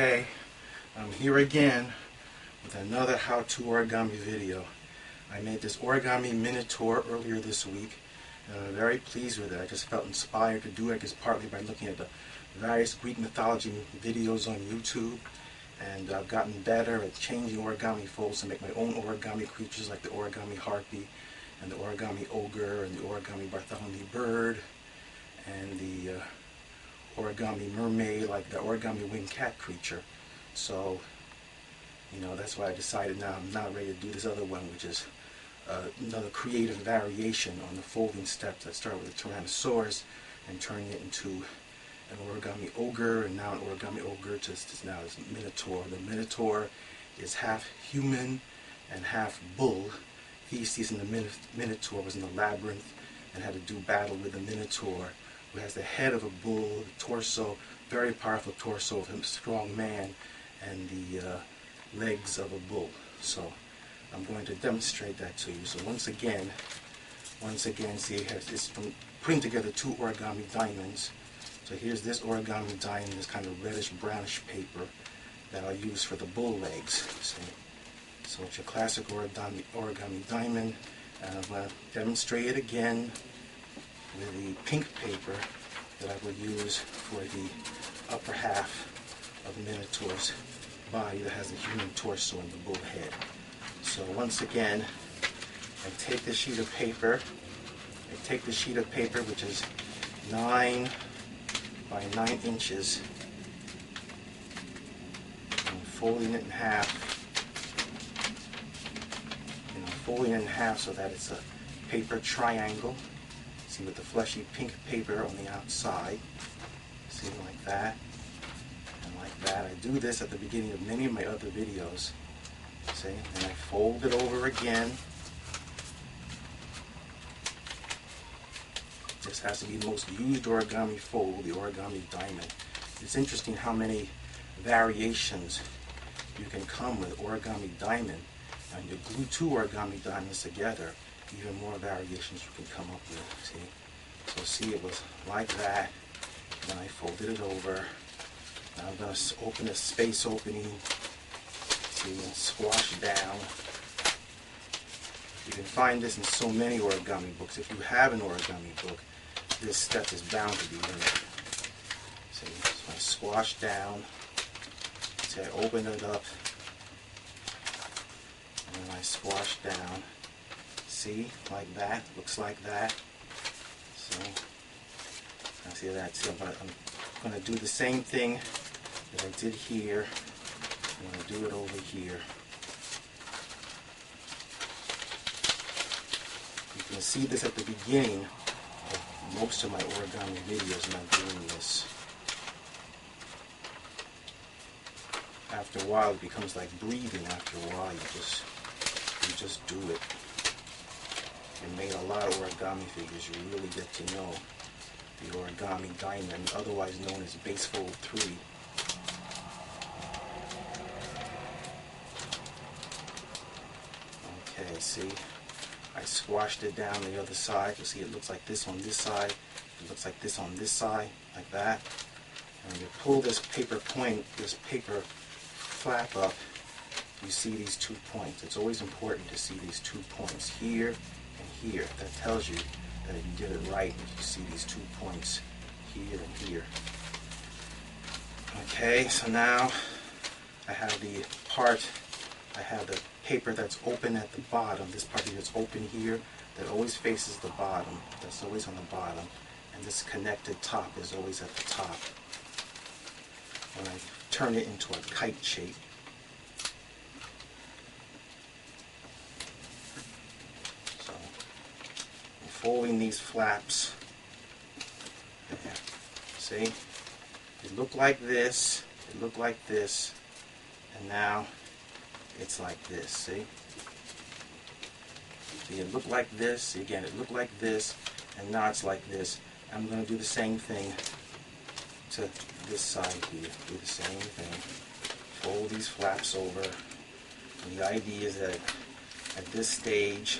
Okay, I'm here again with another how-to origami video. I made this origami minotaur earlier this week, and I'm very pleased with it. I just felt inspired to do it, I guess partly by looking at the various Greek mythology videos on YouTube, and I've gotten better at changing origami folds to make my own origami creatures like the origami harpy, and the origami ogre, and the origami Bartholomew bird, and the origami mermaid, like the origami winged cat creature. So, you know, that's why I decided now I'm not ready to do this other one, which is another creative variation on the folding steps that start with a Tyrannosaurus and turning it into an origami ogre, and now an origami ogre just now is Minotaur. The Minotaur is half human and half bull. Theseus in the Minotaur was in the labyrinth and had to do battle with the Minotaur, who has the head of a bull, the torso, very powerful torso of a strong man, and the legs of a bull. So I'm going to demonstrate that to you. So once again, see, it's from putting together two origami diamonds. So here's this origami diamond, this kind of reddish brownish paper that I'll use for the bull legs. See? So it's your classic origami diamond, and I'm going to demonstrate it again with the pink paper that I will use for the upper half of the Minotaur's body that has the human torso and the bull head. So once again, I take the sheet of paper, which is 9 by 9 inches, and folding it in half, so that it's a paper triangle. See, with the fleshy pink paper on the outside. See, like that, and like that. I do this at the beginning of many of my other videos. See, and I fold it over again. This has to be the most used origami fold, the origami diamond. It's interesting how many variations you can come with origami diamond. And you glue two origami diamonds together, even more variations you can come up with. See? So see, it was like that. Then I folded it over. Now I'm going to open a space opening. See, and squash down. You can find this in so many origami books. If you have an origami book, this step is bound to be in it. See, so I squash down. See, I open it up. And then I squash down. See, like that, looks like that. So, I see that. See, I'm going to do the same thing that I did here. I'm going to do it over here. You can see this at the beginning of most of my origami videos when I'm doing this. After a while, it becomes like breathing. After a while, you just do it. You made a lot of origami figures, you really get to know the origami diamond, otherwise known as base fold 3. Okay, see, I squashed it down the other side. You see, it looks like this on this side, it looks like this on this side, like that. And when you pull this paper flap up, you see these 2 points. It's always important to see these 2 points here and here. That tells you that if you did it right, if you see these 2 points here and here. Okay, so now I have the paper that's open at the bottom. This part here that's open here, that always faces the bottom. That's always on the bottom. And this connected top is always at the top. And I turn it into a kite shape. Folding these flaps. There. See? It looked like this, and now it's like this, see? See, it looked like this, again, it looked like this, and now it's like this. I'm going to do the same thing to this side here. Do the same thing. Fold these flaps over, and the idea is that at this stage,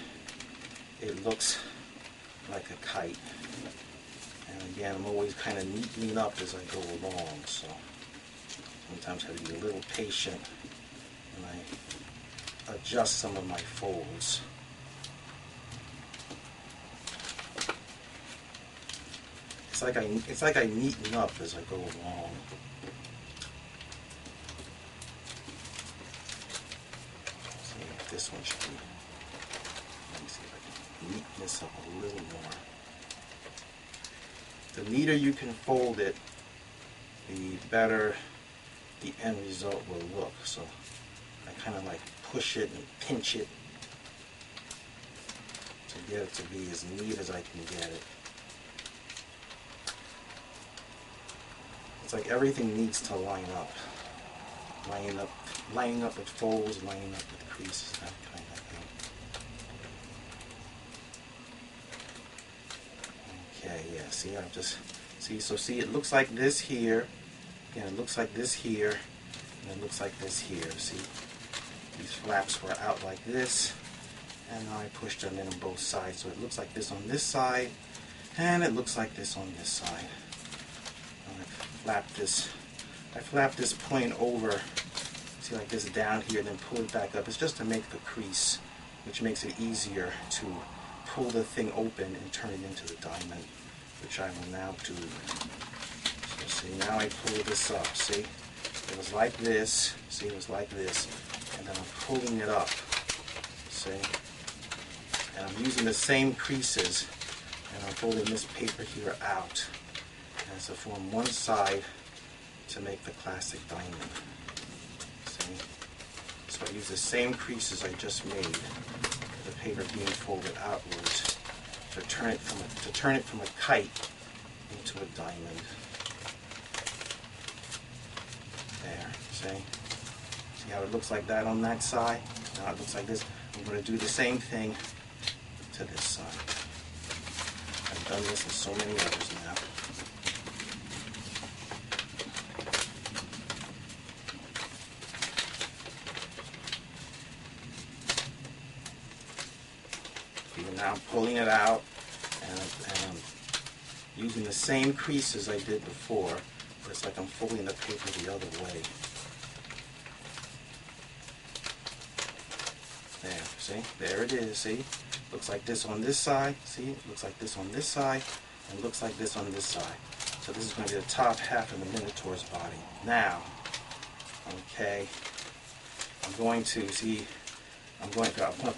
it looks like a kite. And again, I'm always kind of neatening up as I go along, so Sometimes I have to be a little patient when I adjust some of my folds. It's like I neaten up as I go along. See, this one should be. Let me see if I can neaten this up a little more. The neater you can fold it, the better the end result will look. So I kind of like push it and pinch it to get it to be as neat as I can get it. It's like everything needs to line up. Lining up with folds, lining up with creases, that kind of thing. Okay, yeah, see, I just, see, it looks like this here, and it looks like this here, and it looks like this here, see? These flaps were out like this, and now I pushed them in on both sides, so it looks like this on this side, and it looks like this on this side. I flap this point over, see, like this down here, then pull it back up. It's just to make the crease, which makes it easier to pull the thing open and turn it into the diamond, which I will now do. So see, now I pull this up, see? It was like this, see, it was like this, and then I'm pulling it up, see? And I'm using the same creases, and I'm folding this paper here out. As to form one side to make the classic diamond. See? So I use the same creases I just made, the paper being folded outwards, to turn it from a kite into a diamond. There, see? See how it looks like that on that side? Now it looks like this. I'm going to do the same thing to this side. I've done this in so many others now. Now I'm pulling it out, and I'm using the same creases I did before, but it's like I'm folding the paper the other way. There, see? There it is, see? Looks like this on this side, see? Looks like this on this side, and looks like this on this side. So this is going to be the top half of the Minotaur's body. Now, okay, I'm going to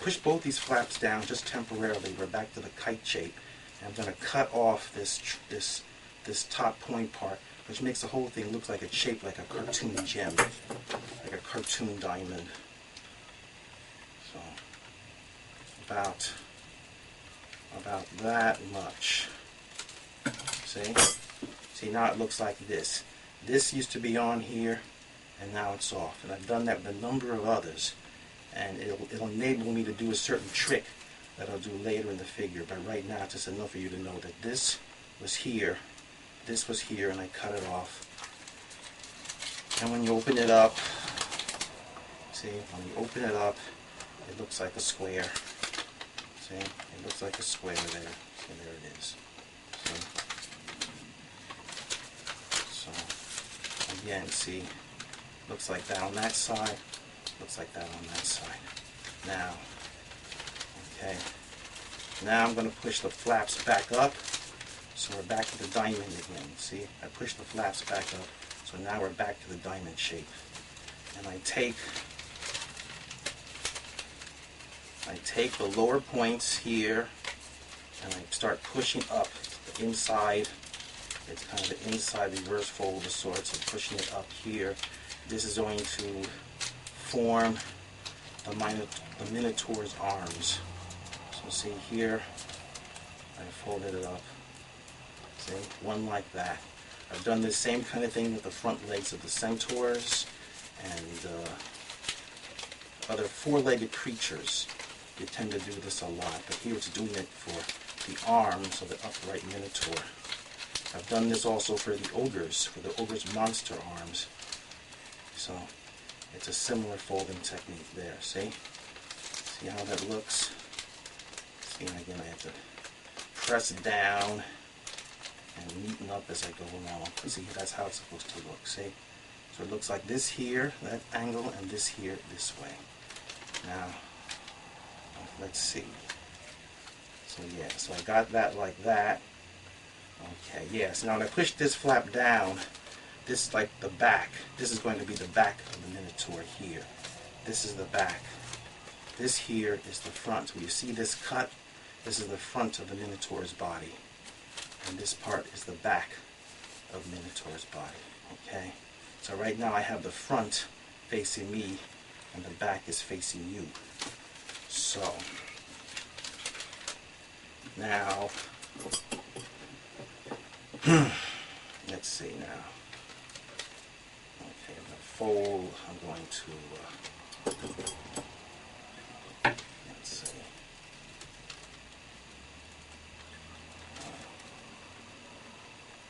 push both these flaps down just temporarily. We're back to the kite shape. And I'm going to cut off this top point part, which makes the whole thing look like it's shaped like a cartoon gem, like a cartoon diamond. So about that much. See? See, now it looks like this. This used to be on here, and now it's off. And I've done that with a number of others. And it'll enable me to do a certain trick that I'll do later in the figure. But right now, it's just enough for you to know that this was here, and I cut it off. And when you open it up, see, when you open it up, it looks like a square. See, it looks like a square there. See, there it is. So again, see, looks like that on that side. Looks like that on that side. Now, okay, now I'm going to push the flaps back up, so we're back to the diamond again. See, I pushed the flaps back up, so now we're back to the diamond shape. And I take the lower points here, and I start pushing up the inside. It's kind of the inside reverse fold of sorts, and pushing it up here. This is going to form the Minotaur's arms. So see here, I folded it up. See, one like that. I've done the same kind of thing with the front legs of the centaurs and other four-legged creatures. You tend to do this a lot, but here it's doing it for the arms of the upright Minotaur. I've done this also for the ogres, monster arms. So it's a similar folding technique there, see? See how that looks? See, again, I have to press down and neaten up as I go along. See, that's how it's supposed to look, see? So it looks like this here, that angle, and this here, this way. Now, let's see. So yeah, so I got that like that. Okay, yeah, so now when I push this flap down, this is like the back. This is going to be the back of the Minotaur here. This is the back. This here is the front. So you see this cut? This is the front of the Minotaur's body. And this part is the back of Minotaur's body. Okay? So right now I have the front facing me and the back is facing you. So now let's see now. Okay, I'm going to fold. I'm going to let's see.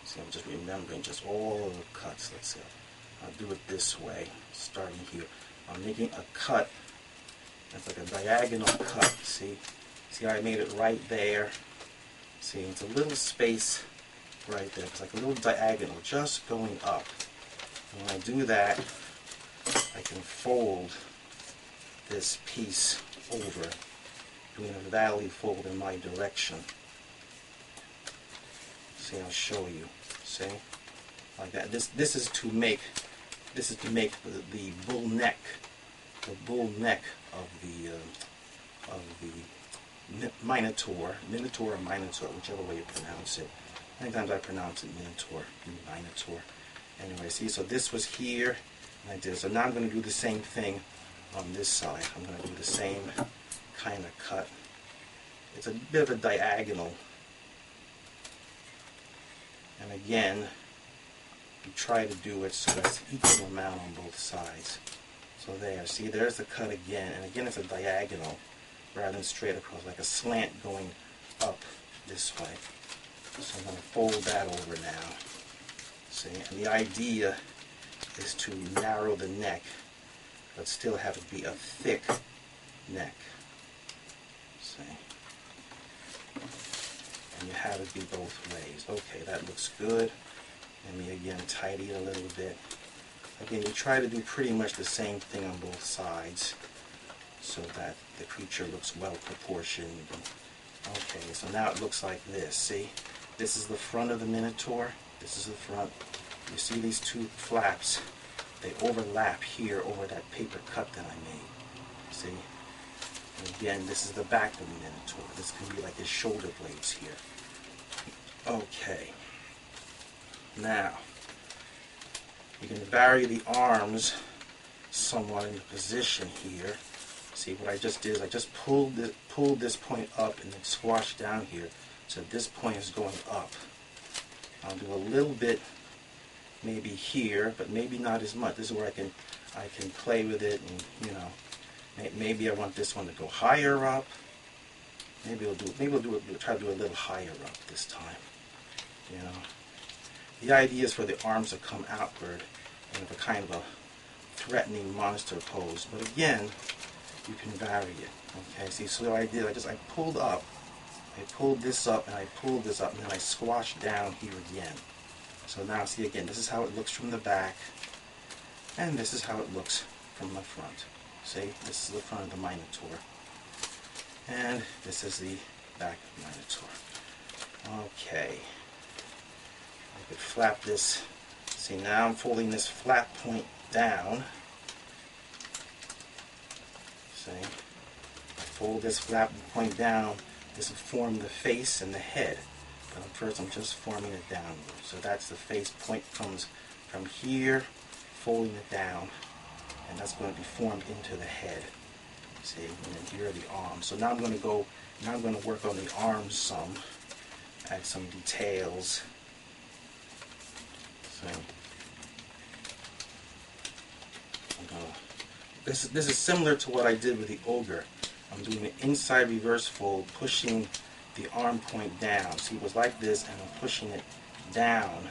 See, I'm just remembering just all the cuts. Let's see. I'll do it this way, starting here. I'm making a cut. That's like a diagonal cut. See how I made it right there? See, it's a little space right there. It's like a little diagonal just going up. And when I do that, I can fold this piece over, doing a valley fold in my direction. See, I'll show you. See? Like that. This is to make the bull neck of the Minotaur, or Minotaur, whichever way you pronounce it. Many times I pronounce it Minotaur. Anyway, see, so this was here, and I did. So now I'm going to do the same thing on this side. I'm going to do the same kind of cut. It's a bit of a diagonal. And again, you try to do it so that's equal amount on both sides. So there, see, there's the cut again, and again it's a diagonal rather than straight across, like a slant going up this way. So I'm going to fold that over now. See, and the idea is to narrow the neck, but still have it be a thick neck. See, and you have it be both ways. Okay, that looks good. Let me again tidy it a little bit. Again, you try to do pretty much the same thing on both sides so that the creature looks well proportioned. Okay, so now it looks like this. See, this is the front of the Minotaur. This is the front. You see these two flaps? They overlap here over that paper cut that I made. See? And again, this is the back of the Minotaur. This can be like his shoulder blades here. Okay. Now, you can vary the arms somewhat in the position here. See, what I just did is I just pulled this point up and then squashed down here. So this point is going up. I'll do a little bit maybe here, but maybe not as much. This is where I can play with it, and you know, maybe I want this one to go higher up. Maybe we'll try to do a little higher up this time. You know, the idea is for the arms to come outward in a kind of a threatening monster pose. But again, you can vary it. Okay, see, so what I did, I pulled up. I pulled this up and I pulled this up, and then I squashed down here again. So now see again, this is how it looks from the back, and this is how it looks from the front. See, this is the front of the Minotaur, and this is the back of the Minotaur. Okay, I could flap this. See, now I'm folding this flap point down. See, I fold this flap point down. This will form the face and the head. But first I'm just forming it downward. So that's the face point comes from here, folding it down, and that's going to be formed into the head. See, and then here are the arms. So now I'm going to work on the arms some, add some details. So this is similar to what I did with the ogre. I'm doing an inside reverse fold, pushing the arm point down. See, it was like this, and I'm pushing it down,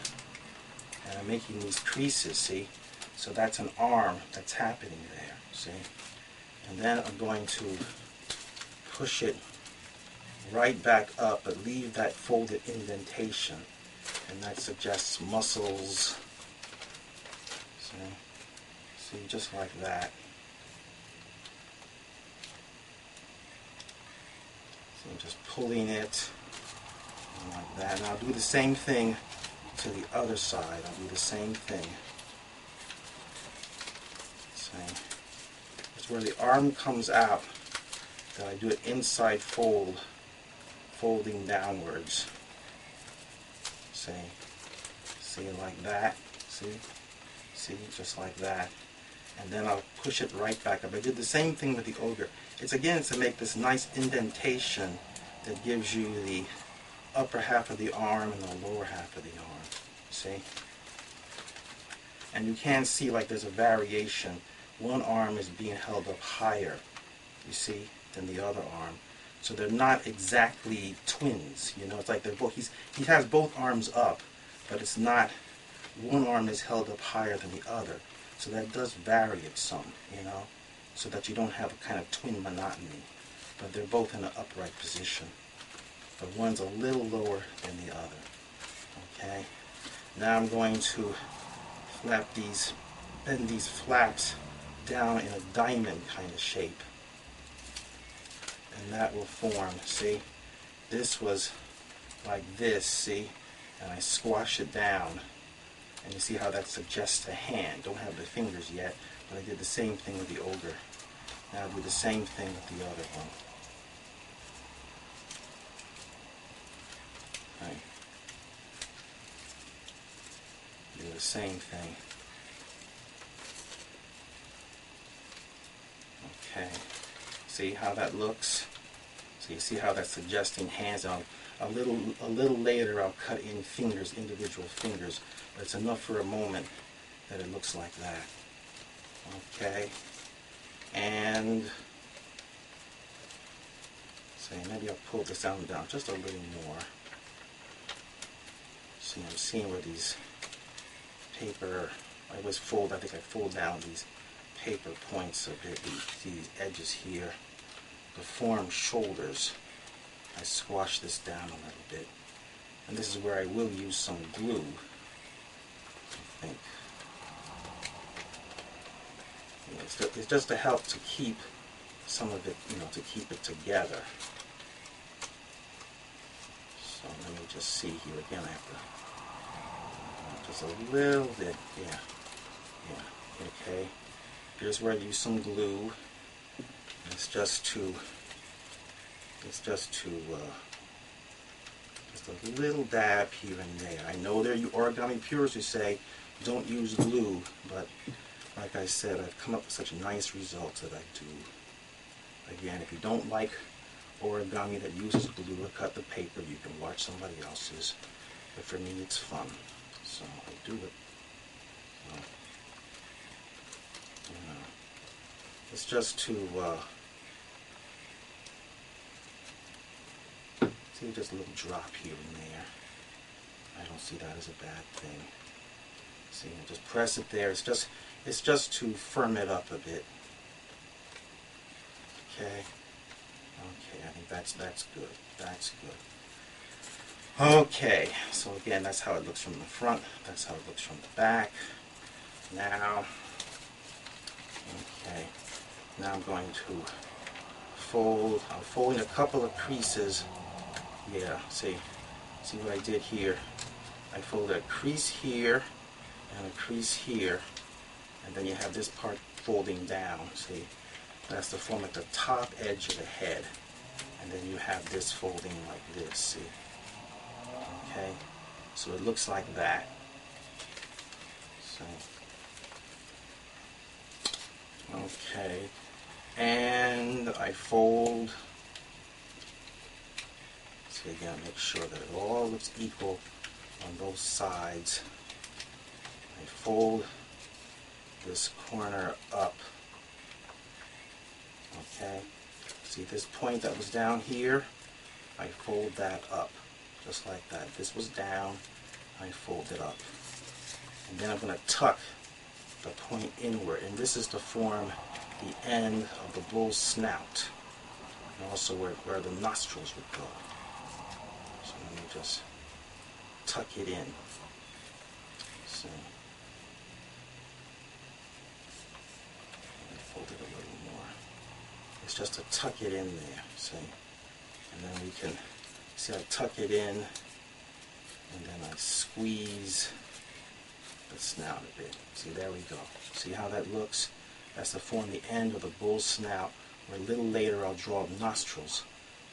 and I'm making these creases, see? So that's an arm that's happening there, see? And then I'm going to push it right back up, but leave that folded indentation, and that suggests muscles. See? See, just like that. So I'm just pulling it like that. And I'll do the same thing to the other side. I'll do the same thing. See, it's where the arm comes out that I do it inside fold, folding downwards. See, like that. See, just like that. And then I'll push it right back up. I did the same thing with the ogre. It's again to make this nice indentation that gives you the upper half of the arm and the lower half of the arm. See? And you can see like there's a variation. One arm is being held up higher, you see, than the other arm. So they're not exactly twins, you know. It's like they're both, he has both arms up, but it's not, one arm is held up higher than the other. So that does vary it some, you know, so that you don't have a kind of twin monotony. But they're both in an upright position. But one's a little lower than the other. Okay. Now I'm going to bend these flaps down in a diamond kind of shape. And that will form, see? This was like this, see? And I squash it down. And you see how that suggests a hand. Don't have the fingers yet, but I did the same thing with the ogre. Now I'll do the same thing with the other one. Right. Do the same thing. Okay. See how that looks? So you see how that's suggesting hands. A little later I'll cut in fingers, individual fingers, but it's enough for a moment that it looks like that. Okay. And see, maybe I'll pull this down just a little more. See, I'm seeing where these paper, I think I fold down these paper points a bit, these edges here, to form shoulders. I squash this down a little bit. And this is where I will use some glue, I think. It's just to help to keep some of it, you know, to keep it together. So let me just see here again. I have to just a little bit, yeah, okay. Here's where I use some glue. It's just a little dab here and there. I know there are you origami purists who say don't use glue, but like I said, I've come up with such nice results that I do. Again, if you don't like origami that uses glue or cut the paper, you can watch somebody else's. But for me, it's fun, so I do it. So, you know, it's just to see, just a little drop here and there. I don't see that as a bad thing. See, just press it there. It's just to firm it up a bit. Okay. Okay, I think that's good. That's good. Okay, so again, that's how it looks from the front. That's how it looks from the back. Now, okay, now I'm going to fold. I'm folding a couple of creases. Yeah, see what I did here? I folded a crease here and a crease here, and then you have this part folding down. See, that's to form at the top edge of the head, and then you have this folding like this. See, okay, so it looks like that. So, okay, and I fold. See, again, make sure that it all looks equal on both sides. I fold this corner up. Okay, see this point that was down here? I fold that up, just like that. This was down, I fold it up. And then I'm going to tuck the point inward, and this is to form the end of the bull's snout, and also where the nostrils would go. So let me just tuck it in. See. fold it a little more. It's just to tuck it in there, see? And then we can, see, I tuck it in, and then I squeeze the snout a bit. See, there we go. See how that looks? That's to form the end of the bull's snout, where a little later I'll draw nostrils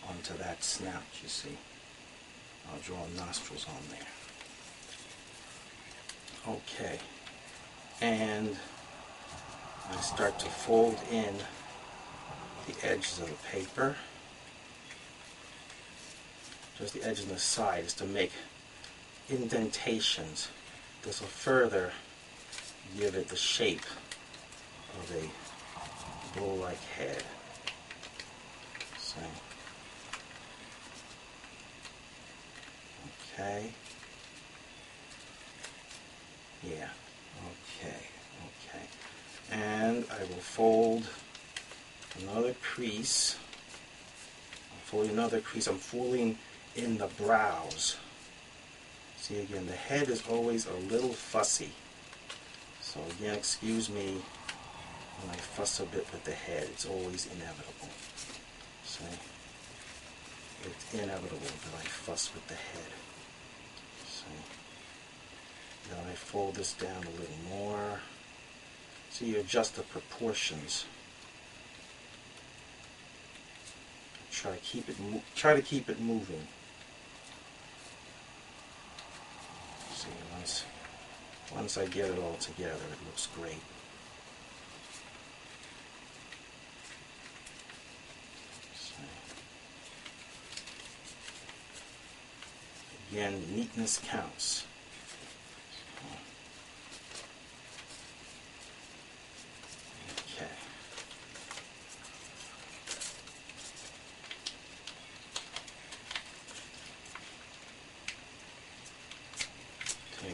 onto that snout, you see. I'll draw nostrils on there. Okay. And I start to fold in the edges of the paper. Just the edges on the side is to make indentations. This will further give it the shape of a bull-like head. So, okay. Yeah. Okay. Okay. And I will fold another crease. I'm folding another crease. I'm folding in the brows. See, again, the head is always a little fussy. So again, excuse me when I fuss a bit with the head. It's always inevitable. See? It's inevitable that I fuss with the head. See? Then I fold this down a little more. So you adjust the proportions. Try to keep it moving. See, once I get it all together, it looks great. See. Again, neatness counts. Okay.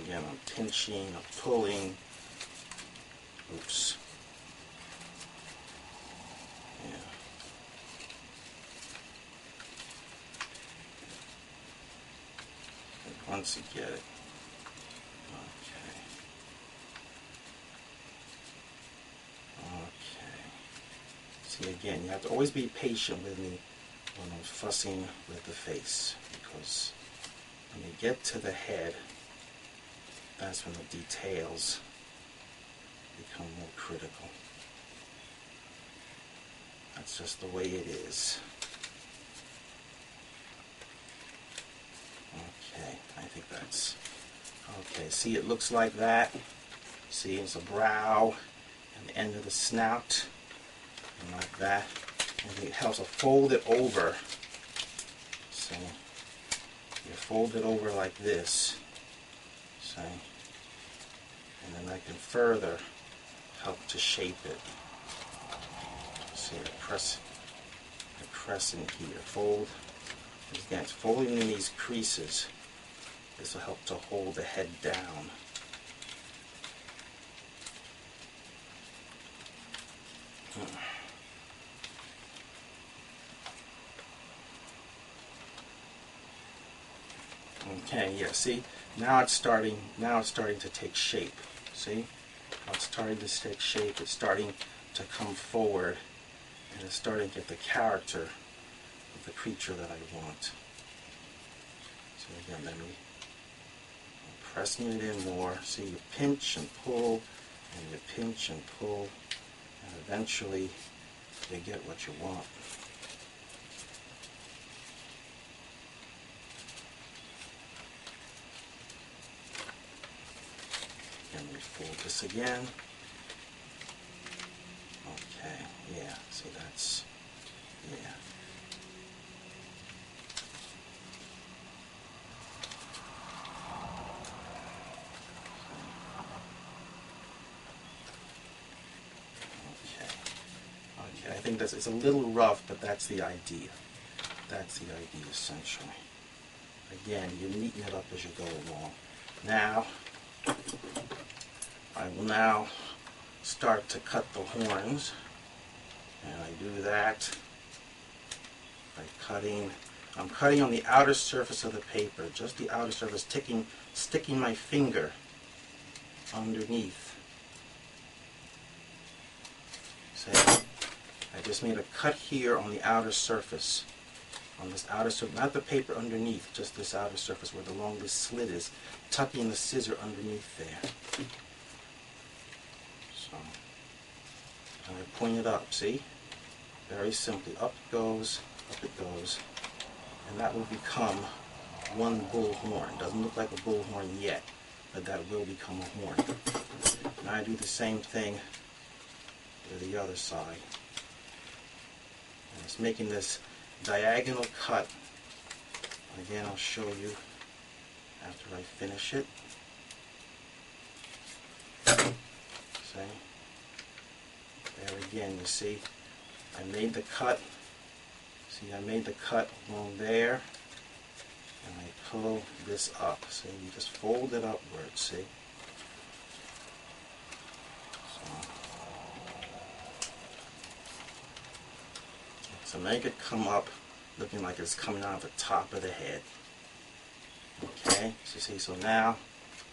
Again, I'm pinching, I'm pulling. Oops. Yeah. And once you get it. Okay. Okay. See, again, you have to always be patient with me when I'm fussing with the face, because when you get to the head, that's when the details become more critical. That's just the way it is. Okay, I think that's okay. See, it looks like that. See, it's a brow and the end of the snout, and like that. And it helps to fold it over. So you fold it over like this. See? And then I can further help to shape it. See, I press in here, fold. Again, it's folding in these creases. This will help to hold the head down. Okay, yeah, see? Now it's starting to take shape. See? Now it's starting to take shape. It's starting to come forward, and it's starting to get the character of the creature that I want. So again, then I'm pressing it in more. See, you pinch and pull, and you pinch and pull, and eventually you get what you want. And we fold this again. Okay, yeah, see, that's, yeah. Okay, I think it's a little rough, but that's the idea. That's the idea, essentially. Again, you neaten it up as you go along. Now, I will now start to cut the horns, and I do that by cutting. I'm cutting on the outer surface of the paper, just the outer surface, sticking my finger underneath. See? I just made a cut here on the outer surface. On this outer surface, not the paper underneath, just this outer surface where the longest slit is, tucking the scissor underneath there. So, and I point it up, see? Very simply, up it goes, and that will become one bull horn. Doesn't look like a bull horn yet, but that will become a horn. Now I do the same thing to the other side. And it's making this diagonal cut. Again, I'll show you after I finish it. See? There again, you see, I made the cut. See, I made the cut along there, and I pull this up. See, you just fold it upwards, see? So make it come up looking like it's coming out of the top of the head. Okay, so see, so now,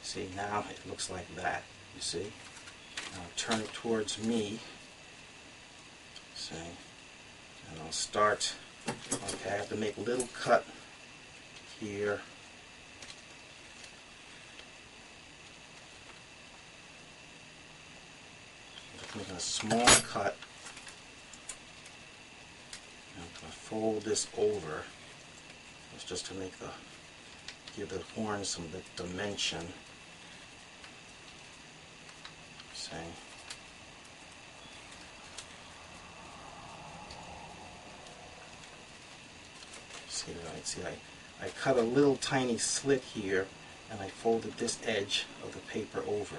see, now it looks like that, you see? Now turn it towards me, see, and I'll start, okay, I have to make a little cut here. Just making a small cut. I'm going to fold this over. It's just to make give the horn some dimension. See? See, right? See, I cut a little tiny slit here, and I folded this edge of the paper over.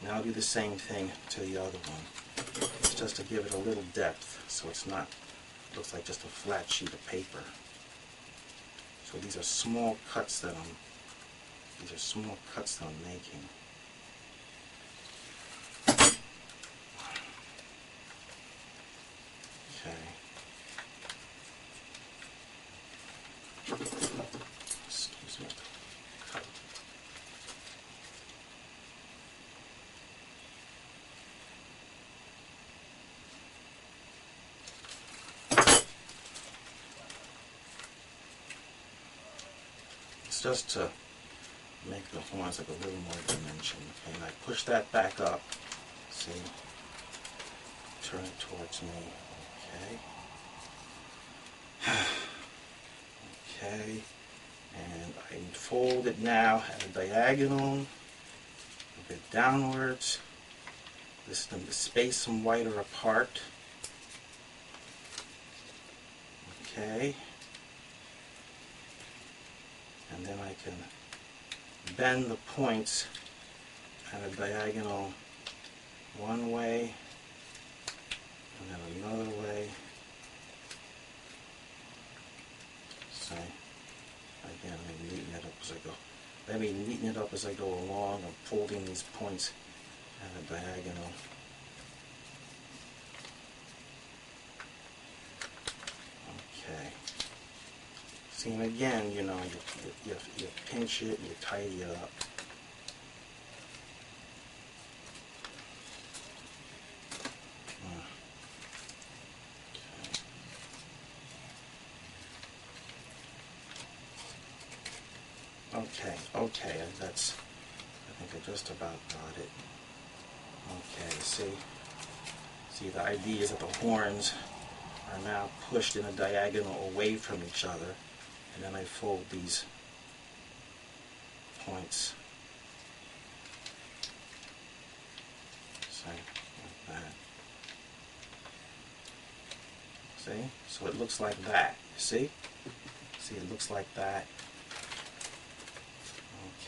Now I'll do the same thing to the other one. It's just to give it a little depth, so it's not. Looks like just a flat sheet of paper. So these are small cuts that I'm making. Okay. Excuse me. Cut. It's just to make the horns like a little more dimension. Okay, and I push that back up. See? Turn it towards me. Okay. Okay. And I fold it now at a diagonal, a bit downwards. This to space them wider apart. Okay. And then I can bend the points at a diagonal one way and then another way. So again, let me neaten it up as I go. Let me neaten it up as I go along. I'm folding these points at a diagonal. Okay. See, and again, you know, you pinch it, you tidy it up. Okay, that's, I think I just about got it. Okay, see, the idea is that the horns are now pushed in a diagonal away from each other, and then I fold these points, so like that. See? So it looks like that, you see? See, it looks like that.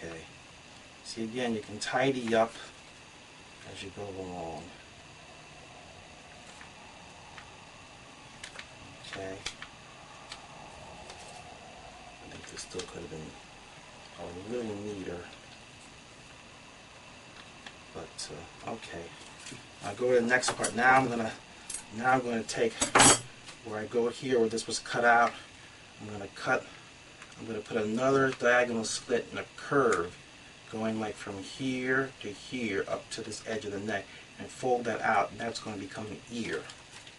Okay. See, again, you can tidy up as you go along. Okay. I think this still could have been a little neater. But okay. I'll go to the next part. Now I'm gonna take where I go here where this was cut out. I'm gonna put another diagonal slit in a curve going like from here to here up to this edge of the neck and fold that out, and that's going to become an ear.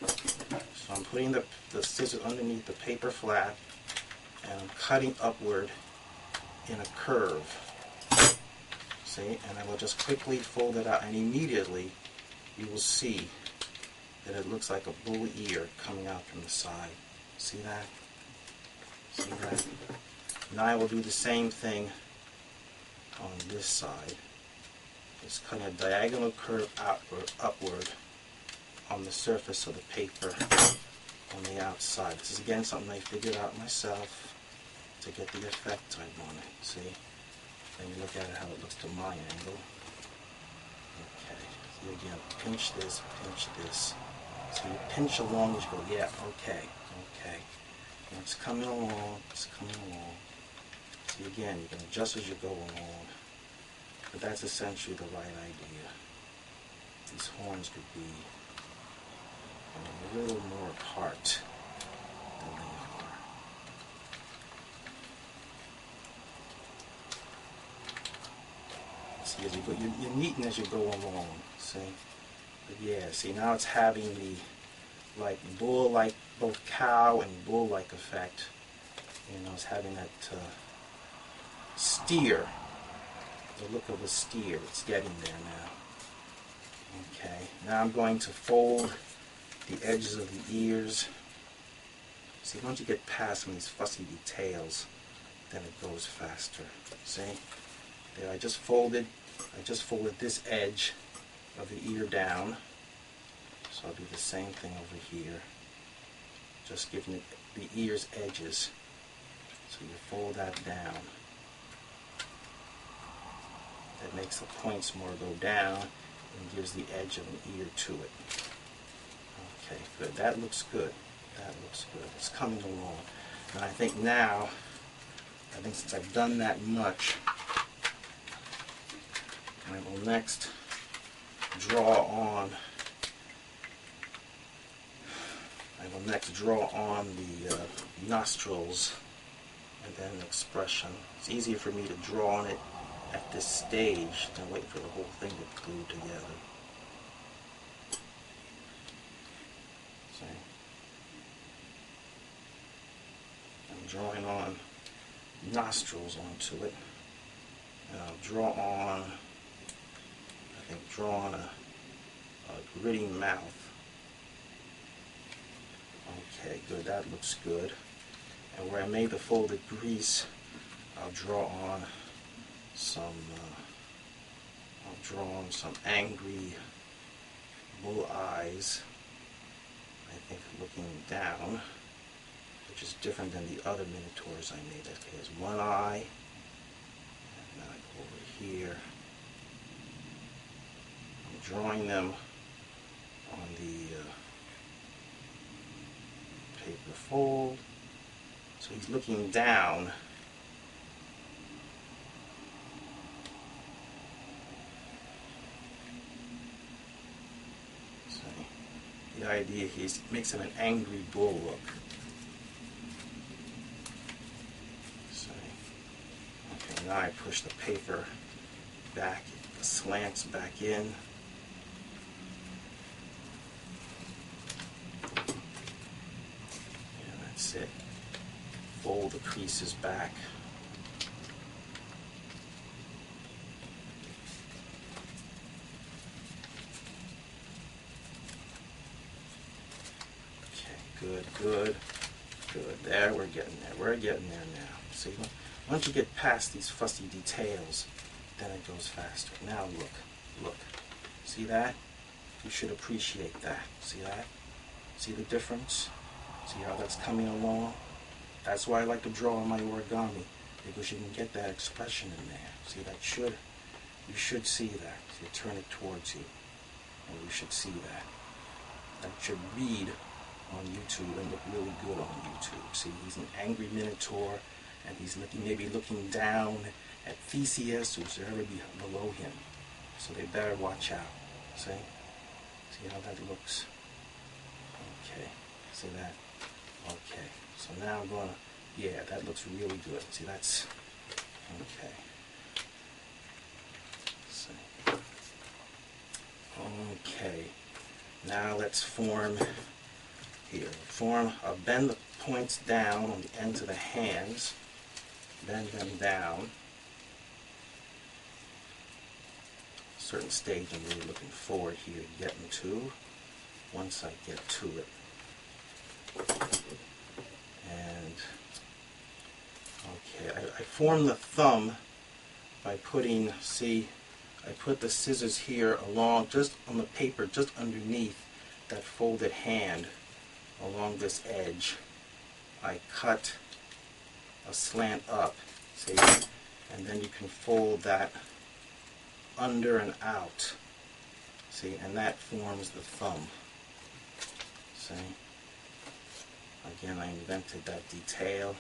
So I'm putting the scissors underneath the paper flap, and I'm cutting upward in a curve. See, and I will just quickly fold it out, and immediately you will see that it looks like a bull ear coming out from the side. See that? See that? Now I will do the same thing on this side. Just cutting a diagonal curve upward on the surface of the paper on the outside. This is again something I figured out myself to get the effect I wanted. See? Then you look at it how it looks to my angle. Okay. See again, pinch this, pinch this. So you pinch along as you go. Yeah, okay, okay. Now it's coming along, it's coming along. See again, you can adjust as you go along. But that's essentially the right idea. These horns could be a little more apart than they are. See, as you go, you're neaten as you go along. See, but yeah. See, now it's having the bull-like, both cow and bull-like effect. You know, it's having that steer. The look of a steer. It's getting there now. Okay, now I'm going to fold the edges of the ears. See, once you get past some of these fussy details, then it goes faster. See? There, I just folded this edge of the ear down. So I'll do the same thing over here. Just giving it the ear's edges. So you fold that down. That makes the points more go down and gives the edge of an ear to it. Okay, good. That looks good. That looks good. It's coming along. And I think now, since I've done that much, I will next draw on the nostrils and then an expression. It's easier for me to draw on it at this stage than wait for the whole thing to glue together. See? I'm drawing on nostrils onto it. And I'll draw on a gritting mouth. Okay, good. That looks good. And where I made the folded grease, I'll draw on some angry bull eyes. I think looking down, which is different than the other minotaurs I made. Okay, there's one eye, and then I go over here. I'm drawing them on the paper fold. So he's looking down. So the idea here makes him an angry bull look. So, okay, now I push the paper back, the slants back in. That's it. Fold the creases back. Okay, good, good, good. There, we're getting there. We're getting there now. See, once you get past these fussy details, then it goes faster. Now look, look. See that? You should appreciate that. See that? See the difference? See how that's coming along? That's why I like to draw on my origami, because you can get that expression in there. See, you should see that. So you turn it towards you, and you should see that. That should read on YouTube and look really good on YouTube. See, he's an angry minotaur, and he's maybe looking down at Theseus, who's already below him. So they better watch out. See? See how that looks? Okay. See that? Okay. So now I'm going to, yeah, that looks really good. See, that's, okay. See. Okay. Now let's form here. I'll bend the points down on the ends of the hands, bend them down. A certain stage I'm really looking forward here to getting to, once I get to it. And okay, I form the thumb by putting, see, I put the scissors here along, just on the paper, just underneath that folded hand, along this edge. I cut a slant up, see, and then you can fold that under and out, see, and that forms the thumb, see. Again, I invented that detail.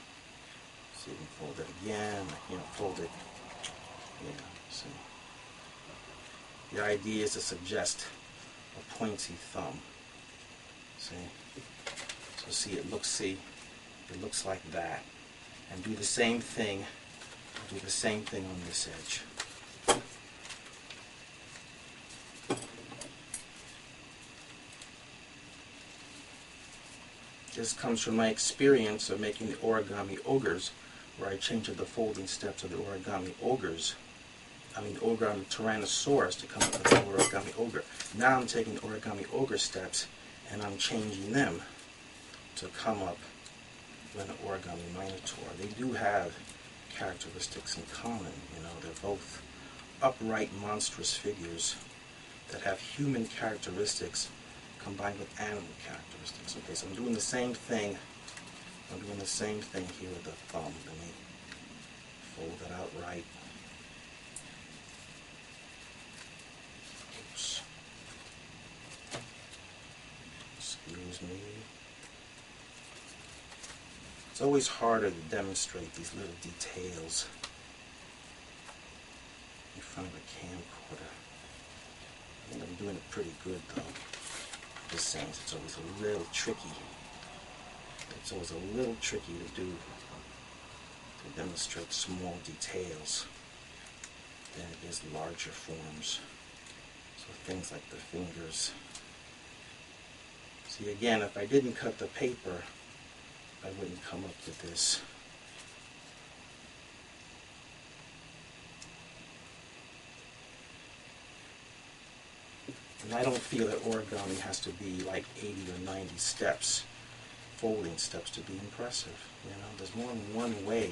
So you can fold it again, fold it, see. The idea is to suggest a pointy thumb, see. So see, it looks like that. And do the same thing on this edge. This comes from my experience of making the origami ogres, where I changed the folding steps of the origami origami tyrannosaurus to come up with the origami ogre. Now I'm taking the origami ogre steps and I'm changing them to come up with an origami minotaur. They do have characteristics in common. They're both upright, monstrous figures that have human characteristics combined with animal characteristics. Okay, so I'm doing the same thing. I'm doing the same thing here with the thumb. Let me fold it out right. Oops. Excuse me. It's always harder to demonstrate these little details in front of a camcorder. I think I'm doing it pretty good though. Just saying, it's always a little tricky. It's always a little tricky to demonstrate small details than it is larger forms. So things like the fingers. See, again, if I didn't cut the paper, I wouldn't come up with this. And I don't feel that origami has to be like 80 or 90 steps, folding steps, to be impressive. There's more than one way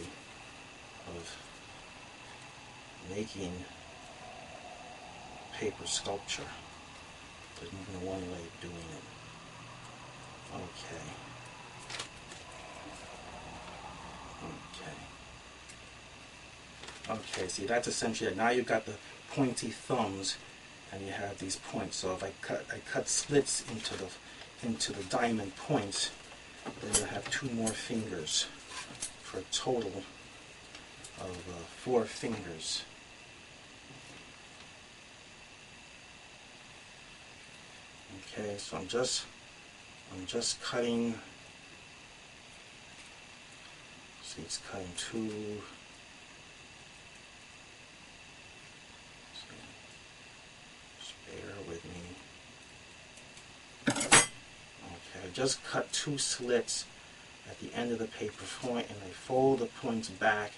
of making paper sculpture. There's more than one way of doing it. Okay, see, that's essentially it. Now you've got the pointy thumbs and you have these points. So if I cut slits into the diamond points, then you'll have 2 more fingers for a total of 4 fingers. Okay, so I'm just cutting. See, it's cutting 2. I just cut 2 slits at the end of the paper point, and I fold the points back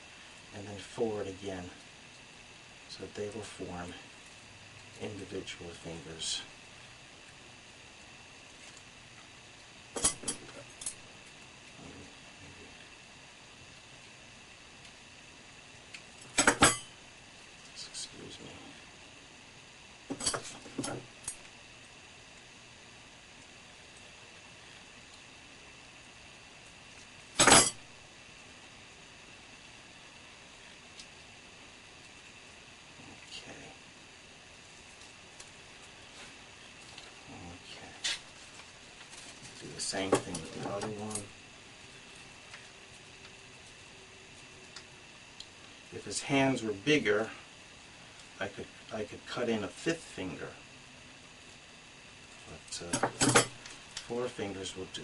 and then forward again so that they will form individual fingers. Excuse me. Same thing with the other one. If his hands were bigger, I could cut in a 5th finger, but 4 fingers will do.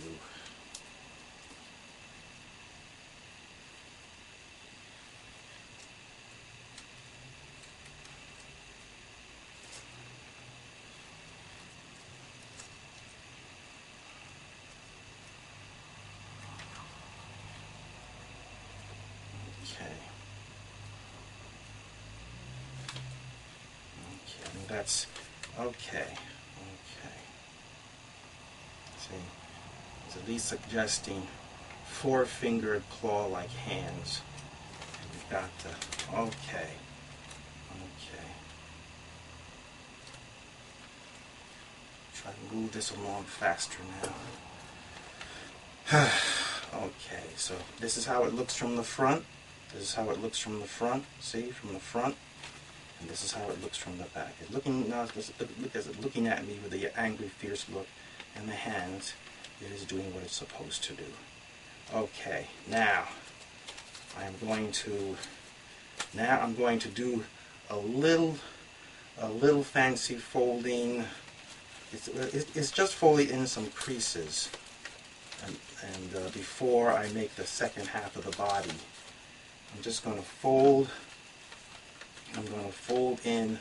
that's okay. Okay. See, it's at least suggesting four-fingered claw-like hands. And you've got the, okay. Okay. Try to move this along faster now. Okay, so this is how it looks from the front. This is how it looks from the front. See, from the front. And this is how it looks from the back. It's looking now. It's looking at me with the angry, fierce look, and the hands. It is doing what it's supposed to do. Okay, now I'm going to do a little fancy folding. It's just folding in some creases, and before I make the second half of the body, I'm just going to fold. I'm going to fold in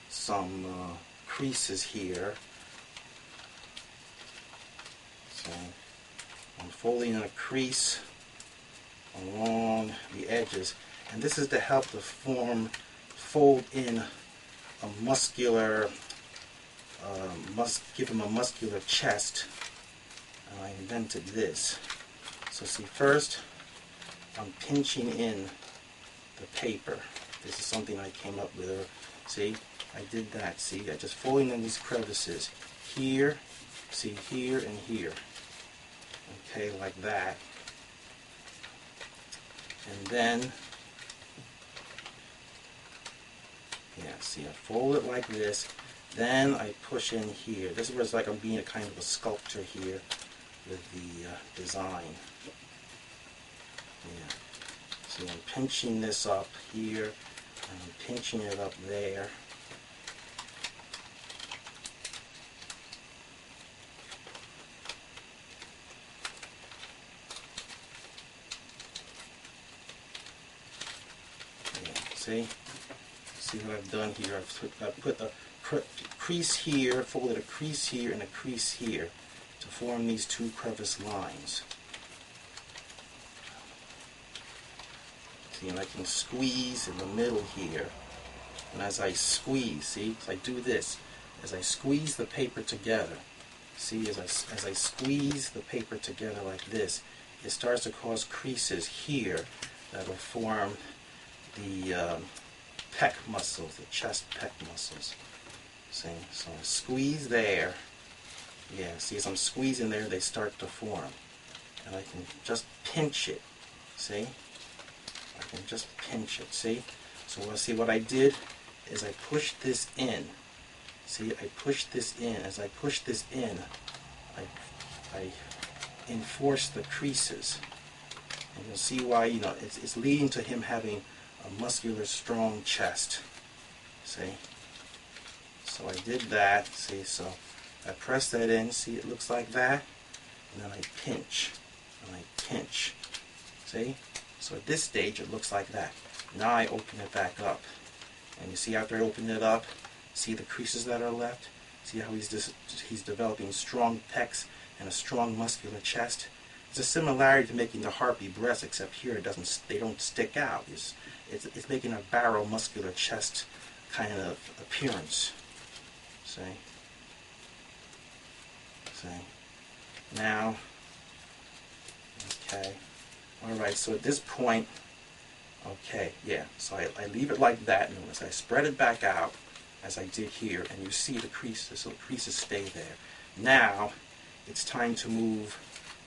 some creases here. So I'm folding in a crease along the edges, and this is to help the form fold in a muscular, give him a muscular chest. And I invented this. So see, first I'm pinching in the paper. This is something I came up with. See, I did that. See, I just folding in these crevices here. See, here and here. Okay, like that. And then, yeah, see, I fold it like this. Then I push in here. This is where it's like I'm being a kind of a sculptor here with the design. Yeah. See, I'm pinching this up here, and I'm pinching it up there. See what I've done here? I've put a crease here, folded a crease here, and a crease here to form these two crevice lines. See, and I can squeeze in the middle here. And as I squeeze, see, I do this. As I squeeze the paper together, see, as I squeeze the paper together like this, it starts to cause creases here that will form the pec muscles, the chest pec muscles. See, so I squeeze there. Yeah, see, as I'm squeezing there, they start to form. And I can just pinch it. See? I can just pinch it. See? So see what I did is I pushed this in. See, I pushed this in. As I push this in, I enforce the creases. And you'll see why, you know, it's leading to him having a muscular, strong chest. See? So I did that. See, so I press that in. See, it looks like that. And then I pinch. And I pinch. See? So at this stage, it looks like that. Now I open it back up. And you see, after I open it up, see the creases that are left? See how he's developing strong pecs and a strong muscular chest? It's a similarity to making the harpy breast, except here they don't stick out. It's making a barrel muscular chest kind of appearance. See? See? Now, okay. Alright, so at this point, okay, yeah, so I leave it like that, and as I spread it back out, as I did here, and you see the creases, so the creases stay there. Now, it's time to move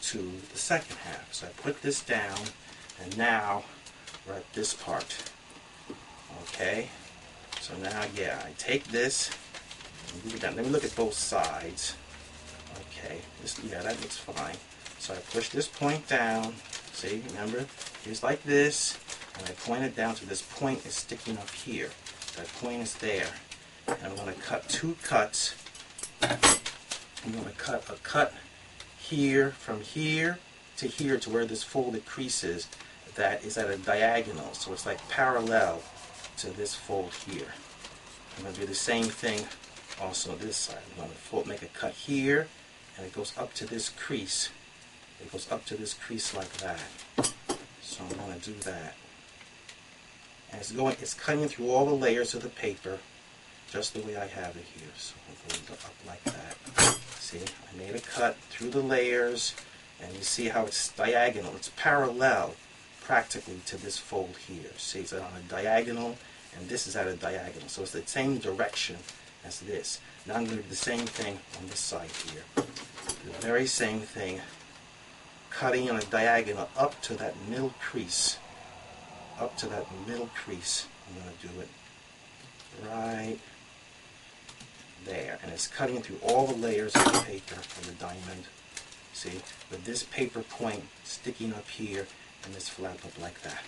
to the second half. So I put this down, and now we're at this part. Okay, so now, yeah, I take this and move it down. Let me look at both sides. Okay, yeah, that looks fine. So I push this point down. See, remember, here's like this, and I point it down to this point is sticking up here. That point is there. And I'm going to cut two cuts. I'm going to cut a cut here, from here to where this folded crease is, that is at a diagonal. So it's like parallel to this fold here. I'm going to do the same thing also this side. I'm going to make a cut here, and it goes up to this crease. It goes up to this crease like that. So I'm going to do that. And it's cutting through all the layers of the paper. just the way I have it here. So I'm going to up like that. See, I made a cut through the layers, and you see how it's diagonal. It's parallel practically to this fold here. See, it's on a diagonal, and this is at a diagonal. So it's the same direction as this. Now I'm going to do the same thing on this side here. The very same thing, cutting on a diagonal up to that middle crease. Up to that middle crease. I'm going to do it right there. And it's cutting through all the layers of the paper of the diamond. See, with this paper point sticking up here and this flap up like that.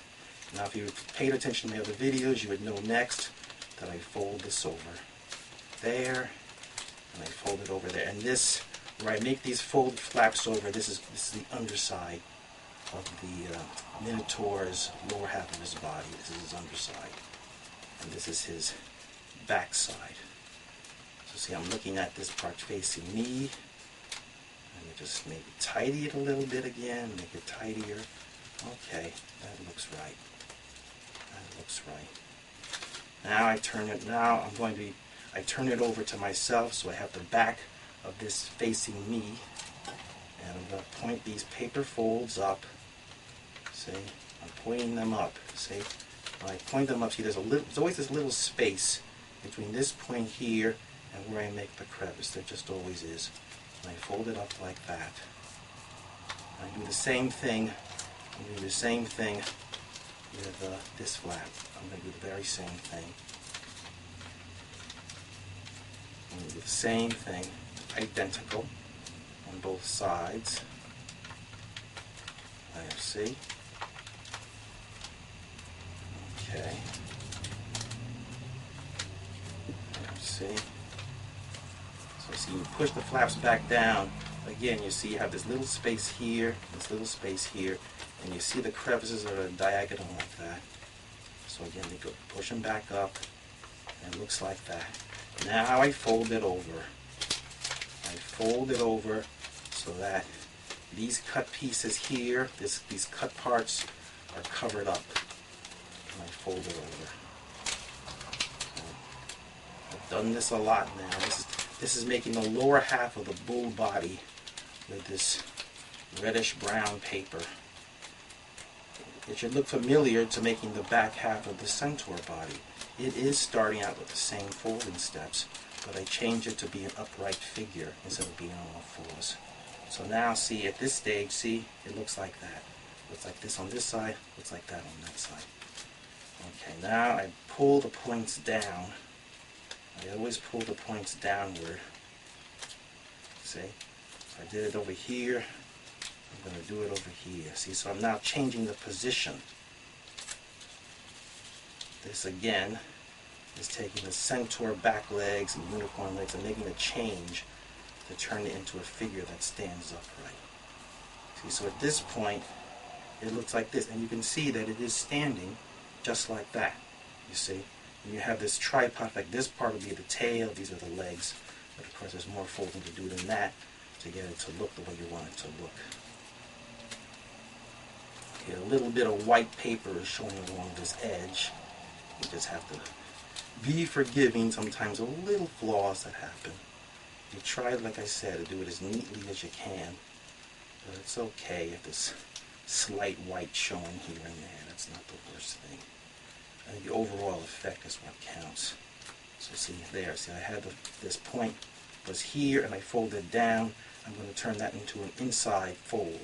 Now if you paid attention to my other videos, you would know next that I fold this over there, and I fold it over there. And this, where I make these folded flaps over, this is the underside of the Minotaur's lower half of his body. This is his underside. And this is his backside. So see, I'm looking at this part facing me. Let me just maybe tidy it a little bit again, make it tidier. Okay, that looks right. That looks right. Now I turn it, I turn it over to myself, so I have the back of this facing me. And I'm going to point these paper folds up. See, I'm pointing them up. See, when I point them up, see, there's always this little space between this point here and where I make the crevice. There just always is. And I fold it up like that. And I do the same thing. I'm do the same thing with this flap. I'm going to do the very same thing. I'm going to do the same thing, identical, on both sides. There, see? Okay. There, see? So see, you push the flaps back down. Again, you see you have this little space here, and you see the crevices are diagonal like that. So again, they go push them back up, and it looks like that. Now I fold it over. I fold it over so that these cut pieces here, these cut parts are covered up. And I fold it over. I've done this a lot now. This is making the lower half of the bull body with this reddish brown paper. It should look familiar to making the back half of the centaur body. It is starting out with the same folding steps, but I change it to be an upright figure instead of being on all fours. So now see, at this stage, see, it looks like that. Looks like this on this side, looks like that on that side. Okay, now I pull the points down. I always pull the points downward. See, if I did it over here, I'm going to do it over here. See, so I'm now changing the position. This again is taking the centaur back legs and unicorn legs and making a change to turn it into a figure that stands upright. See, so at this point, it looks like this, and you can see that it is standing just like that. You see, and you have this tripod, like this part will be the tail, these are the legs, but of course there's more folding to do than that to get it to look the way you want it to look. Okay, a little bit of white paper is showing along this edge. You just have to be forgiving sometimes of little flaws that happen. You try, like I said, to do it as neatly as you can, but it's okay if there's slight white showing here and there. That's not the worst thing. I think the overall effect is what counts. So see there, see I had this point was here and I folded down. I'm going to turn that into an inside fold,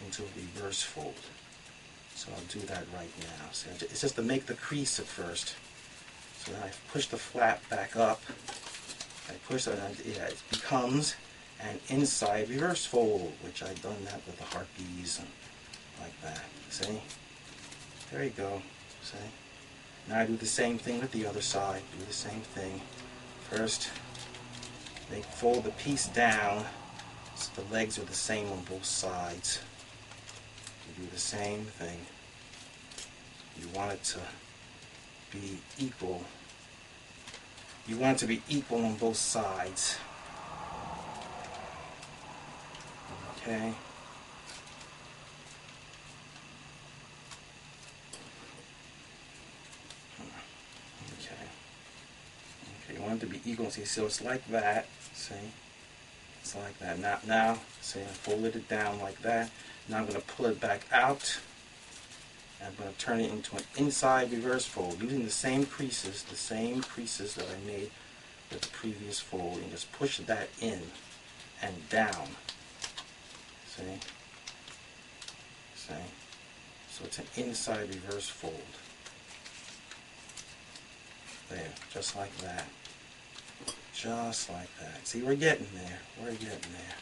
into a reverse fold. So I'll do that right now. So it's just to make the crease at first. So then I push the flap back up. I push it and it becomes an inside reverse fold, which I've done that with the harpies and like that. See? There you go. See? Now I do the same thing with the other side. Do the same thing. First, fold the piece down so the legs are the same on both sides. You do the same thing. You want it to be equal. You want it to be equal on both sides. Okay. want it to be equal. See, so it's like that. See, it's like that. Now, see, I folded it down like that. Now I'm going to pull it back out. I'm going to turn it into an inside reverse fold using the same creases that I made with the previous fold, and just push that in and down. See? See? So it's an inside reverse fold. There, just like that. Just like that. See, we're getting there. We're getting there.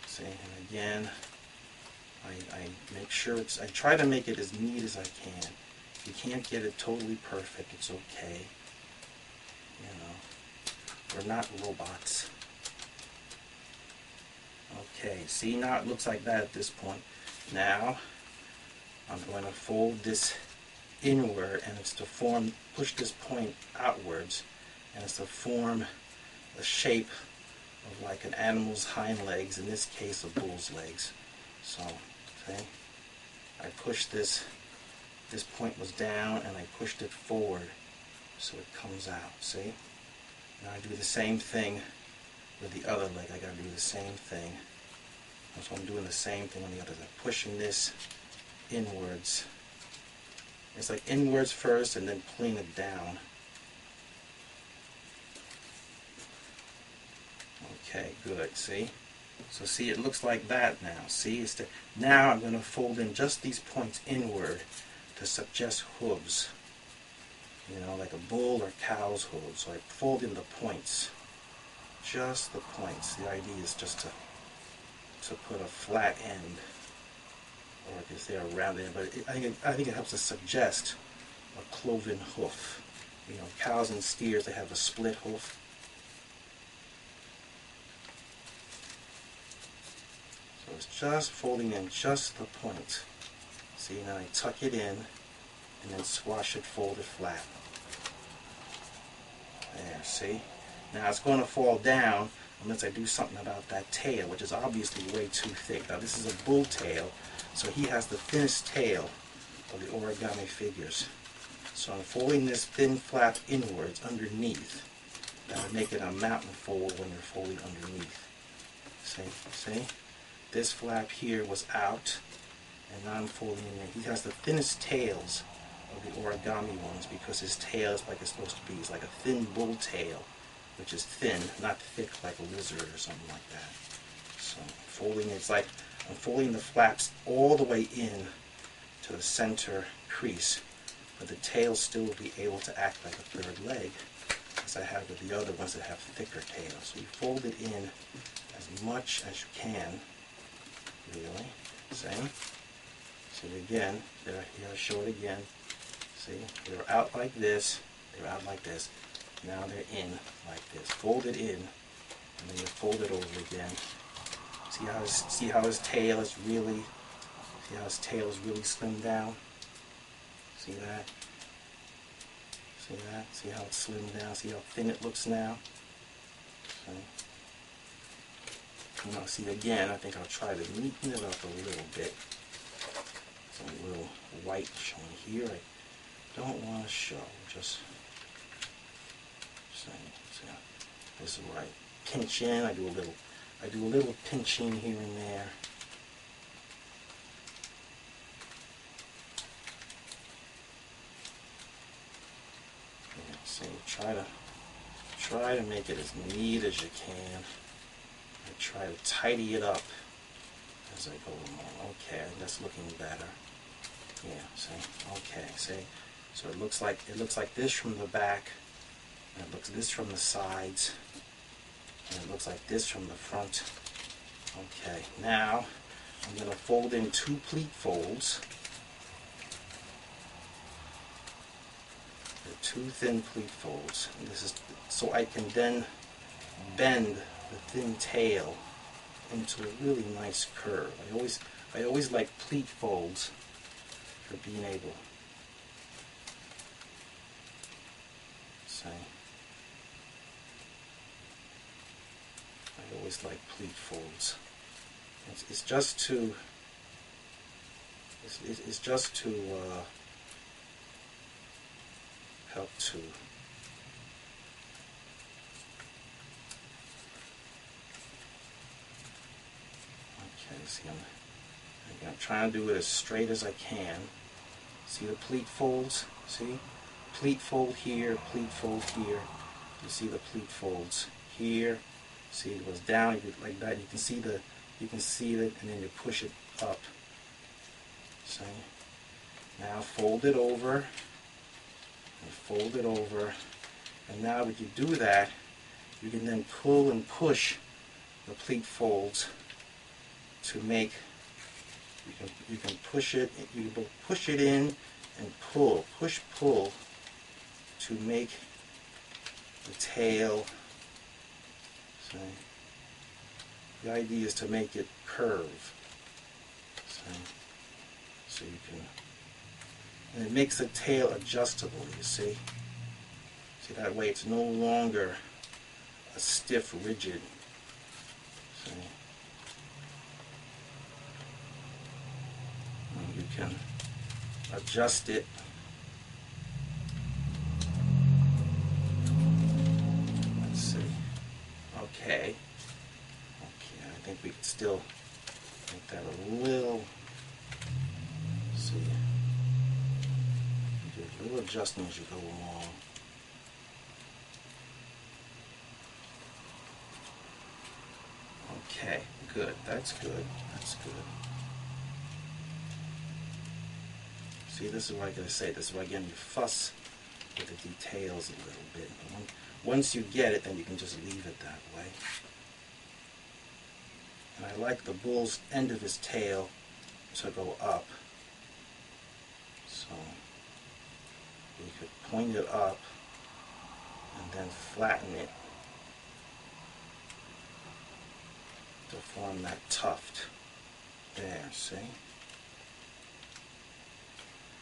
See, and again, I make sure I try to make it as neat as I can. If you can't get it totally perfect, it's okay. You know, we're not robots. Okay, see, now it looks like that at this point. Now, I'm going to fold this inward, and it's to form, push this point outwards, and it's to form a shape of like an animal's hind legs, in this case a bull's legs. So, see, I pushed this point was down, and I pushed it forward so it comes out, see? Now I do the same thing with the other leg. I gotta do the same thing. So I'm doing the same thing on the other side, pushing this inwards. It's like inwards first and then pulling it down. Okay, good, see? So see, it looks like that now. See, now I'm going to fold in just these points inward to suggest hooves. You know, like a bull or cow's hooves. So I fold in the points. Just the points. The idea is just to put a flat end, or I could say a round end, but I think it helps to suggest a cloven hoof. You know, cows and steers, they have a split hoof. So it's just folding in just the point. See, now I tuck it in and then squash it, fold it flat. There, see? Now it's going to fall down unless I do something about that tail, which is obviously way too thick. Now this is a bull tail, so he has the thinnest tail of the origami figures. So I'm folding this thin flap inwards underneath. That would make it a mountain fold when you're folding underneath. See? This flap here was out, and now I'm folding in there. He has the thinnest tails of the origami ones because his tail is like it's supposed to be. It's like a thin bull tail, which is thin, not thick like a lizard or something like that. So folding, it's like I'm folding the flaps all the way in to the center crease, but the tail still will be able to act like a third leg, as I have with the other ones that have thicker tails. So you fold it in as much as you can, really. See? See again, here I show it again. See, they're out like this, they're out like this. Now they're in like this. Fold it in, and then you fold it over again. See how his tail is really slimmed down? See that? See that? See how it's slimmed down? See how thin it looks now? Now see again, I think I'll try to neaten it up a little bit. Some little white showing here. I don't want to show, just see, this is where I pinch in. I do a little pinching here and there. Yeah, see, try to make it as neat as you can. I try to tidy it up as I go along. Okay, that's looking better. Yeah, see, okay, see. So it looks like this from the back, and it looks this from the sides, and it looks like this from the front. Okay, now I'm going to fold in 2 pleat folds. They're 2 thin pleat folds. And this is so I can then bend the thin tail into a really nice curve. I always like pleat folds for being able. See, I always like pleat folds. It's just to help to See, I'm trying to do it as straight as I can. See the pleat folds? See? Pleat fold here, pleat fold here. You see the pleat folds here. See, it goes down like that. You can see it, and then you push it up. See? Now fold it over, and fold it over, and now when you do that, you can then pull and push the pleat folds to make. You can push it. You can push it in and pull, pull to make the tail. See? The idea is to make it curve. See? So you can, and it makes the tail adjustable. You see. See, that way it's no longer a stiff, rigid. See? And you can adjust it. Let's see. Okay. I think we could still make that a little. See. Do a little adjustment as you go along. Okay, good. That's good. That's good. See, this is what I gotta say. This is why, again, you fuss with the details a little bit. Once you get it, then you can just leave it that way. And I like the bull's end of his tail to go up. So you could point it up and then flatten it to form that tuft. There, see?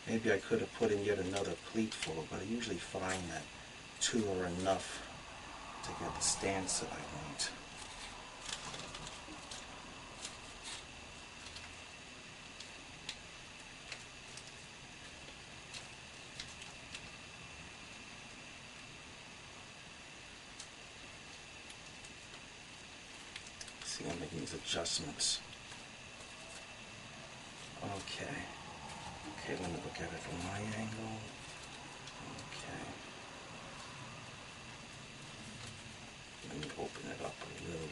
Maybe I could have put in yet another pleat fold, but I usually find that two are enough to get the stance that I want. See, I'm making these adjustments. Okay. Okay, let me look at it from my angle. Okay. Let me open it up a little.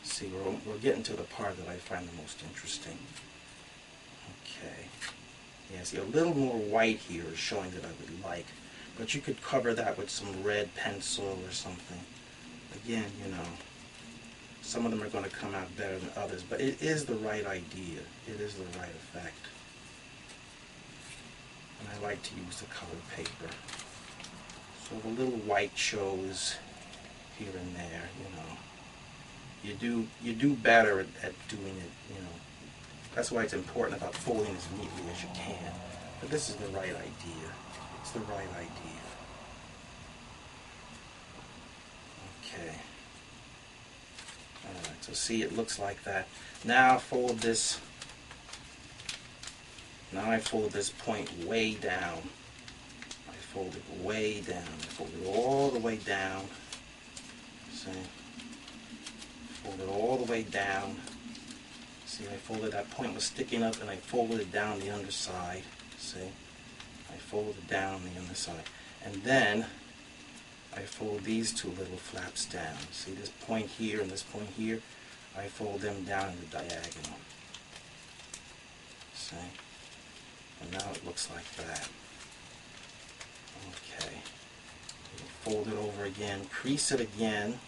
See, we're getting to the part that I find the most interesting. Okay. Yeah, see, a little more white here is showing that I would like. But you could cover that with some red pencil or something. Again, you know, some of them are going to come out better than others, but it is the right idea. It is the right effect. And I like to use the colored paper. So the little white shows here and there, you know. You do better at doing it, you know. That's why it's important about folding as neatly as you can. But this is the right idea. It's the right idea. Okay. Alright, so see, it looks like that. Now fold this. Now I fold this point way down. I fold it way down. I fold it all the way down. See? Fold it all the way down. See, I folded, that point was sticking up and I folded it down the underside. See? I folded it down the underside. And then I fold these two little flaps down. See this point here and this point here? I fold them down in the diagonal. See? And now it looks like that. Okay. Fold it over again, crease it again.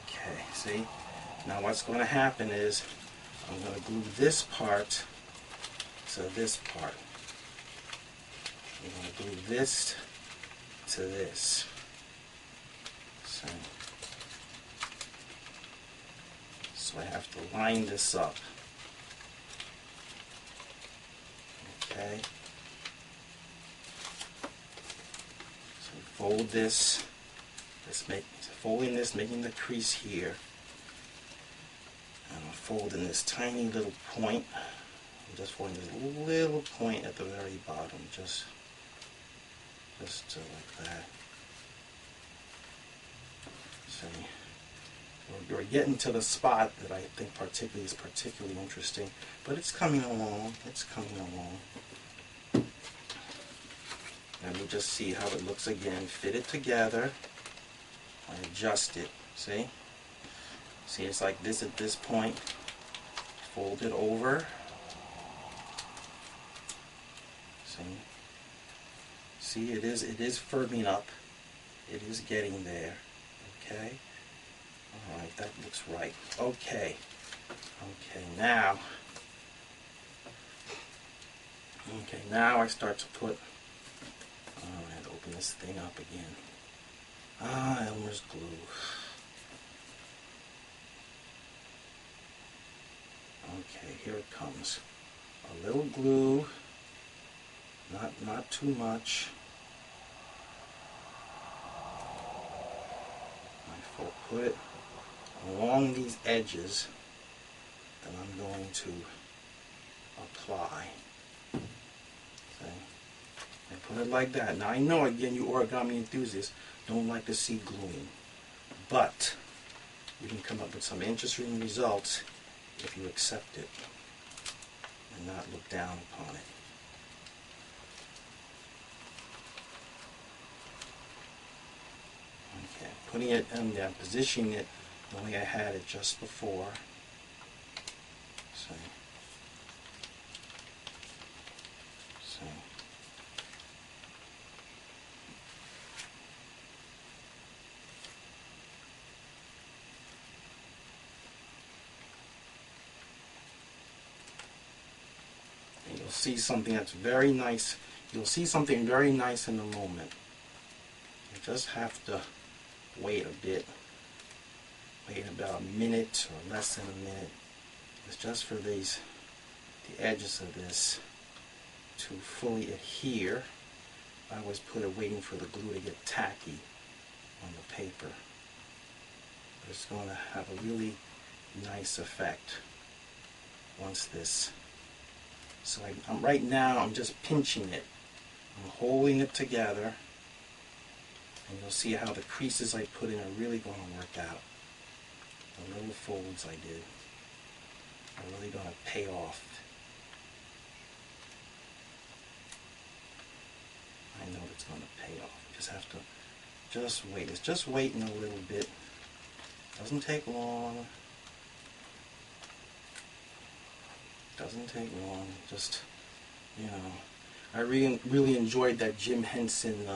Okay, see? Now what's going to happen is I'm going to glue this part to this part. I'm going to glue this to this. So I have to line this up. Okay. So fold this. Folding this, making the crease here. And I'm folding this tiny little point. I'm just folding this little point at the very bottom, just like that. See? We're getting to the spot that I think is particularly interesting, but it's coming along. It's coming along. Let me just see how it looks again. Fit it together. I adjust it. See? See, it's like this at this point. Fold it over. See? See, it is firming up. It is getting there. Okay? Alright, that looks right. Okay. Okay, now I start to put, I had to open this thing up again. Elmer's glue. Okay, here it comes. A little glue, not too much. I put it along these edges that I'm going to apply. See? And put it like that. Now I know, again, you origami enthusiasts don't like to see gluing, but you can come up with some interesting results if you accept it and not look down upon it. Okay, putting it in there, positioning it the way I had it just before. See. See. And you'll see something that's very nice. You'll see something very nice in a moment. You just have to wait a bit. Wait about a minute or less than a minute. It's just for the edges of this to fully adhere. I always put it waiting for the glue to get tacky on the paper. But it's going to have a really nice effect once this. So right now I'm just pinching it. I'm holding it together. And you'll see how the creases I put in are really going to work out. The little folds I did are really going to pay off. I know it's going to pay off. You just have to wait. It's just waiting a little bit. Doesn't take long. Doesn't take long. Just, you know, I really enjoyed that Jim Henson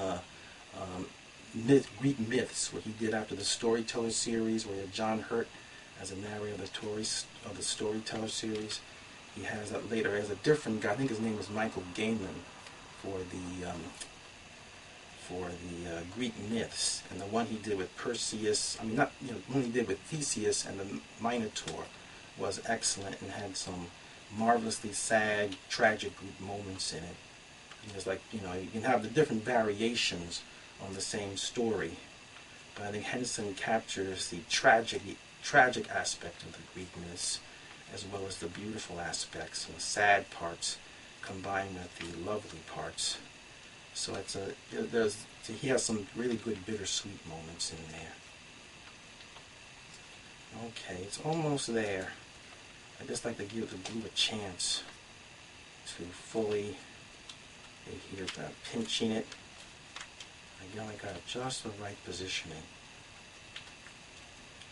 Greek Myths, what he did after the Storyteller series, where he had John Hurt as a narrator of the Storyteller series. He has that later as a different guy. I think his name is Michael Gaiman for the Greek Myths, and the one he did with Perseus. I mean, not the one he did with Theseus and the Minotaur was excellent and had some marvelously sad, tragic moments in it. And it's like, you can have the different variations on the same story, but I think Henson captures the tragic aspect of the Greek myths as well as the beautiful aspects and the sad parts combined with the lovely parts. So he has some really good bittersweet moments in there. Okay, it's almost there. I just like to give the glue a chance to fully adhere to that. Pinching it. Again, I got just the right positioning.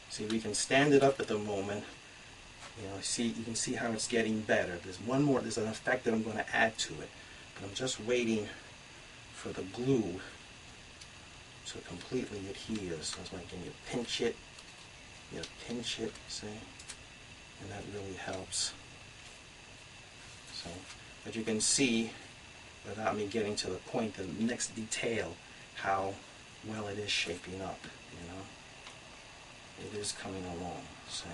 See, we can stand it up at the moment. You can see how it's getting better. There's an effect that I'm going to add to it. But I'm just waiting for the glue to completely adhere. So it's like, you pinch it, see? And that really helps. So, but you can see, without me getting to the point, the next detail, how well it is shaping up, It is coming along, see?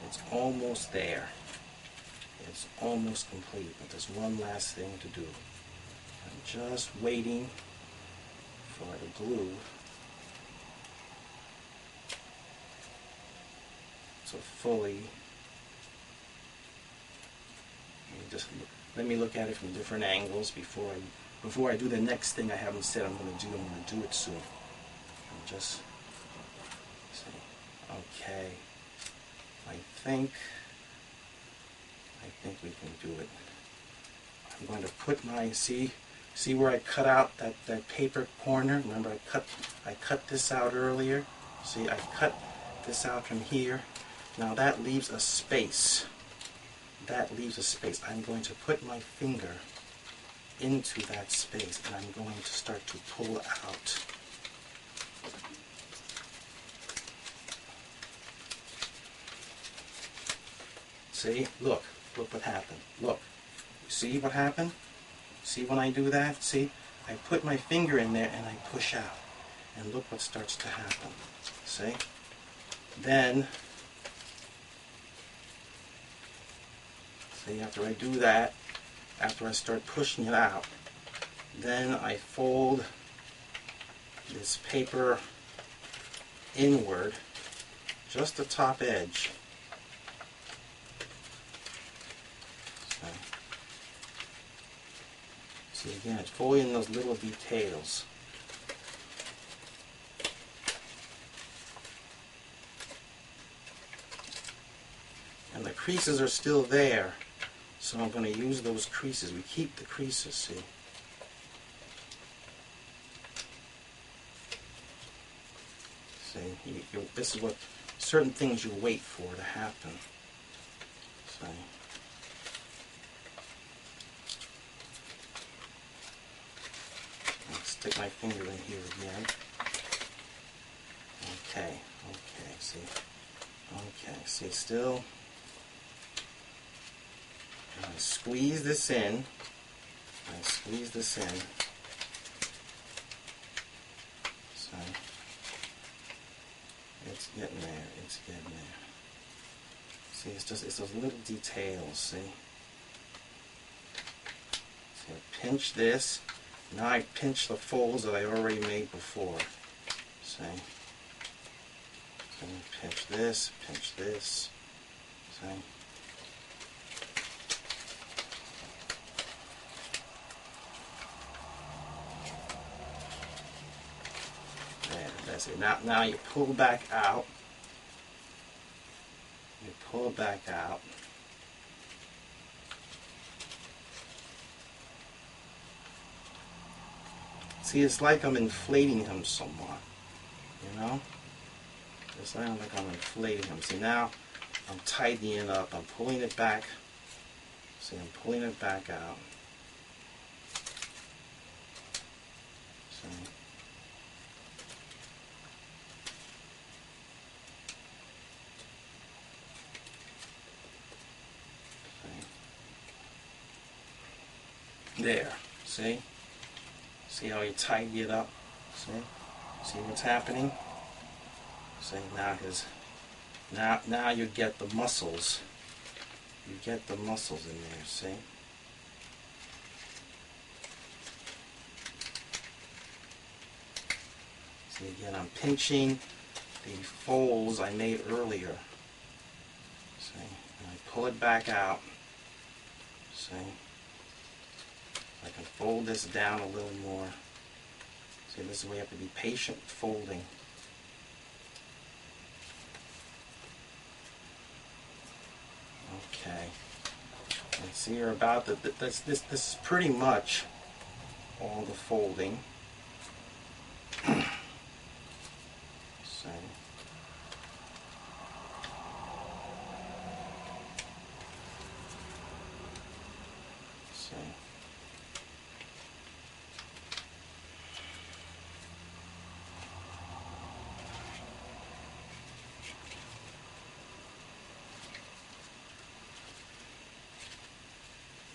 It's almost there. It's almost complete, but there's one last thing to do. I'm just waiting for the glue to fully, let me look at it from different angles before I do the next thing I haven't said I'm going to do. I'm going to do it soon. I'm just, see, Okay. I think we can do it. I'm going to put my, see where I cut out that paper corner? Remember I cut this out earlier? See, I cut this out from here. Now that leaves a space. That leaves a space. I'm going to put my finger into that space and I'm going to start to pull out. See? Look what happened. Look. You see what happened? See when I do that? See? I put my finger in there and I push out. And look what starts to happen. See? Then, see, after I do that, after I start pushing it out, then I fold this paper inward, just the top edge. See, again, it's fully in those little details. And the creases are still there, so I'm going to use those creases. We keep the creases, see. See, this is what certain things you wait for to happen. See. Stick my finger in here again. Okay, see, still. And I squeeze this in. So, it's getting there, See, it's those little details, see? So I pinch this. Now I pinch the folds that I already made before. See? And pinch this. See? There, that's it. Now you pull back out. See, it's like I'm inflating him somewhat, you know? It's like I'm inflating him. See, now I'm tightening it up. I'm pulling it back. See, I'm pulling it back out. See? There, see? See how you tighten it up? See what's happening? See, now you get the muscles. You get the muscles in there, see? See, again, I'm pinching the folds I made earlier. See? And I pull it back out. See? I can fold this down a little more. See, this is where you have to be patient with folding. Okay. And see, you're about this is pretty much all the folding. See.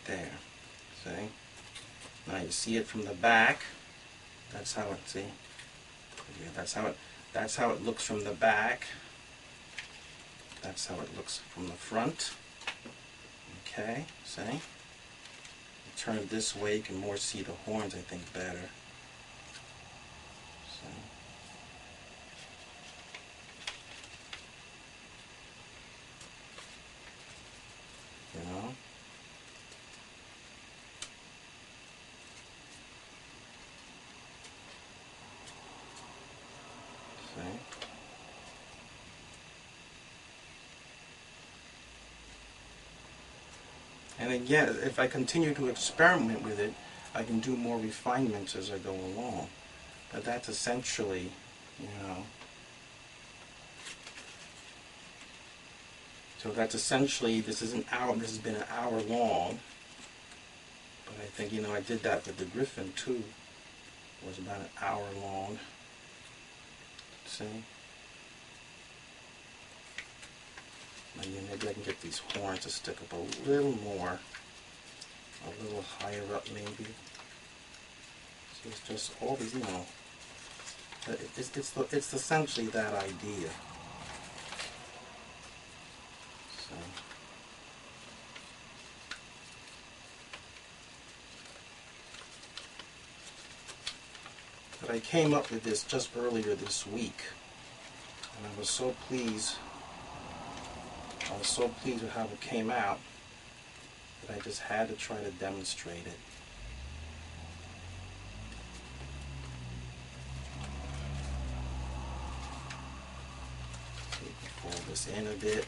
There, see? Now you see it from the back. That's how it, see? Yeah, that's how it looks from the back. That's how it looks from the front. Okay, see? You turn it this way, you can more see the horns, I think, better. See? You know? And again, if I continue to experiment with it, I can do more refinements as I go along. But that's essentially, you know, so that's essentially, this is an hour, this has been an hour long. But I think, you know, I did that with the Griffin too. It was about an hour long. See? Maybe I can get these horns to stick up a little more, a little higher up maybe. So it's just all these, you know, it's essentially that idea. So. But I came up with this just earlier this week, and I was so pleased. I was so pleased with how it came out that I just had to try to demonstrate it. So you can pull this in a bit.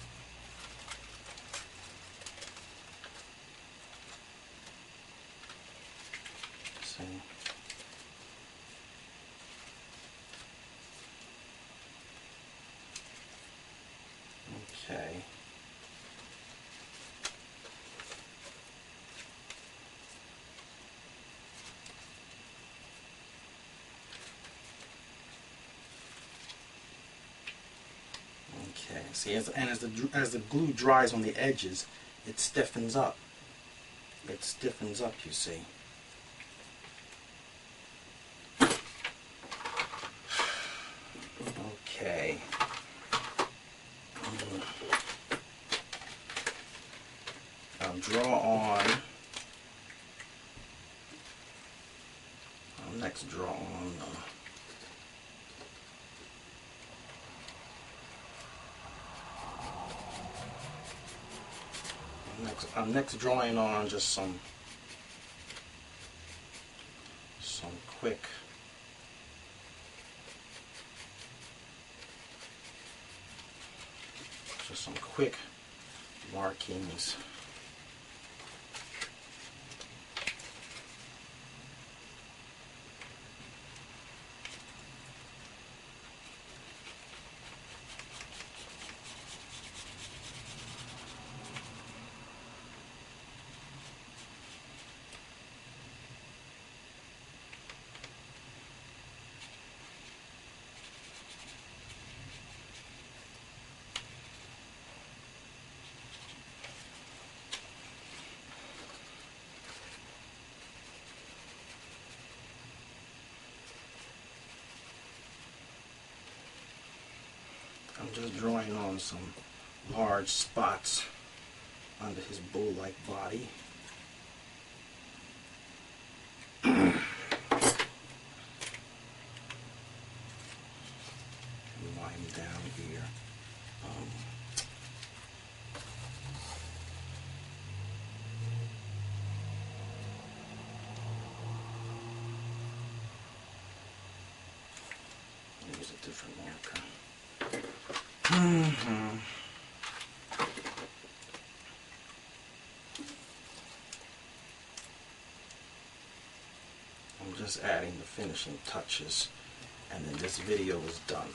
See? Okay. Okay, see, as the glue dries on the edges, it stiffens up. It stiffens up, you see. Okay. I'll draw on. I'll next draw on. I'm next drawing on just some quick markings. I'm just drawing on some large spots under his bull-like body. Line down here. Use a different marker. I'm just adding the finishing touches, and then this video is done.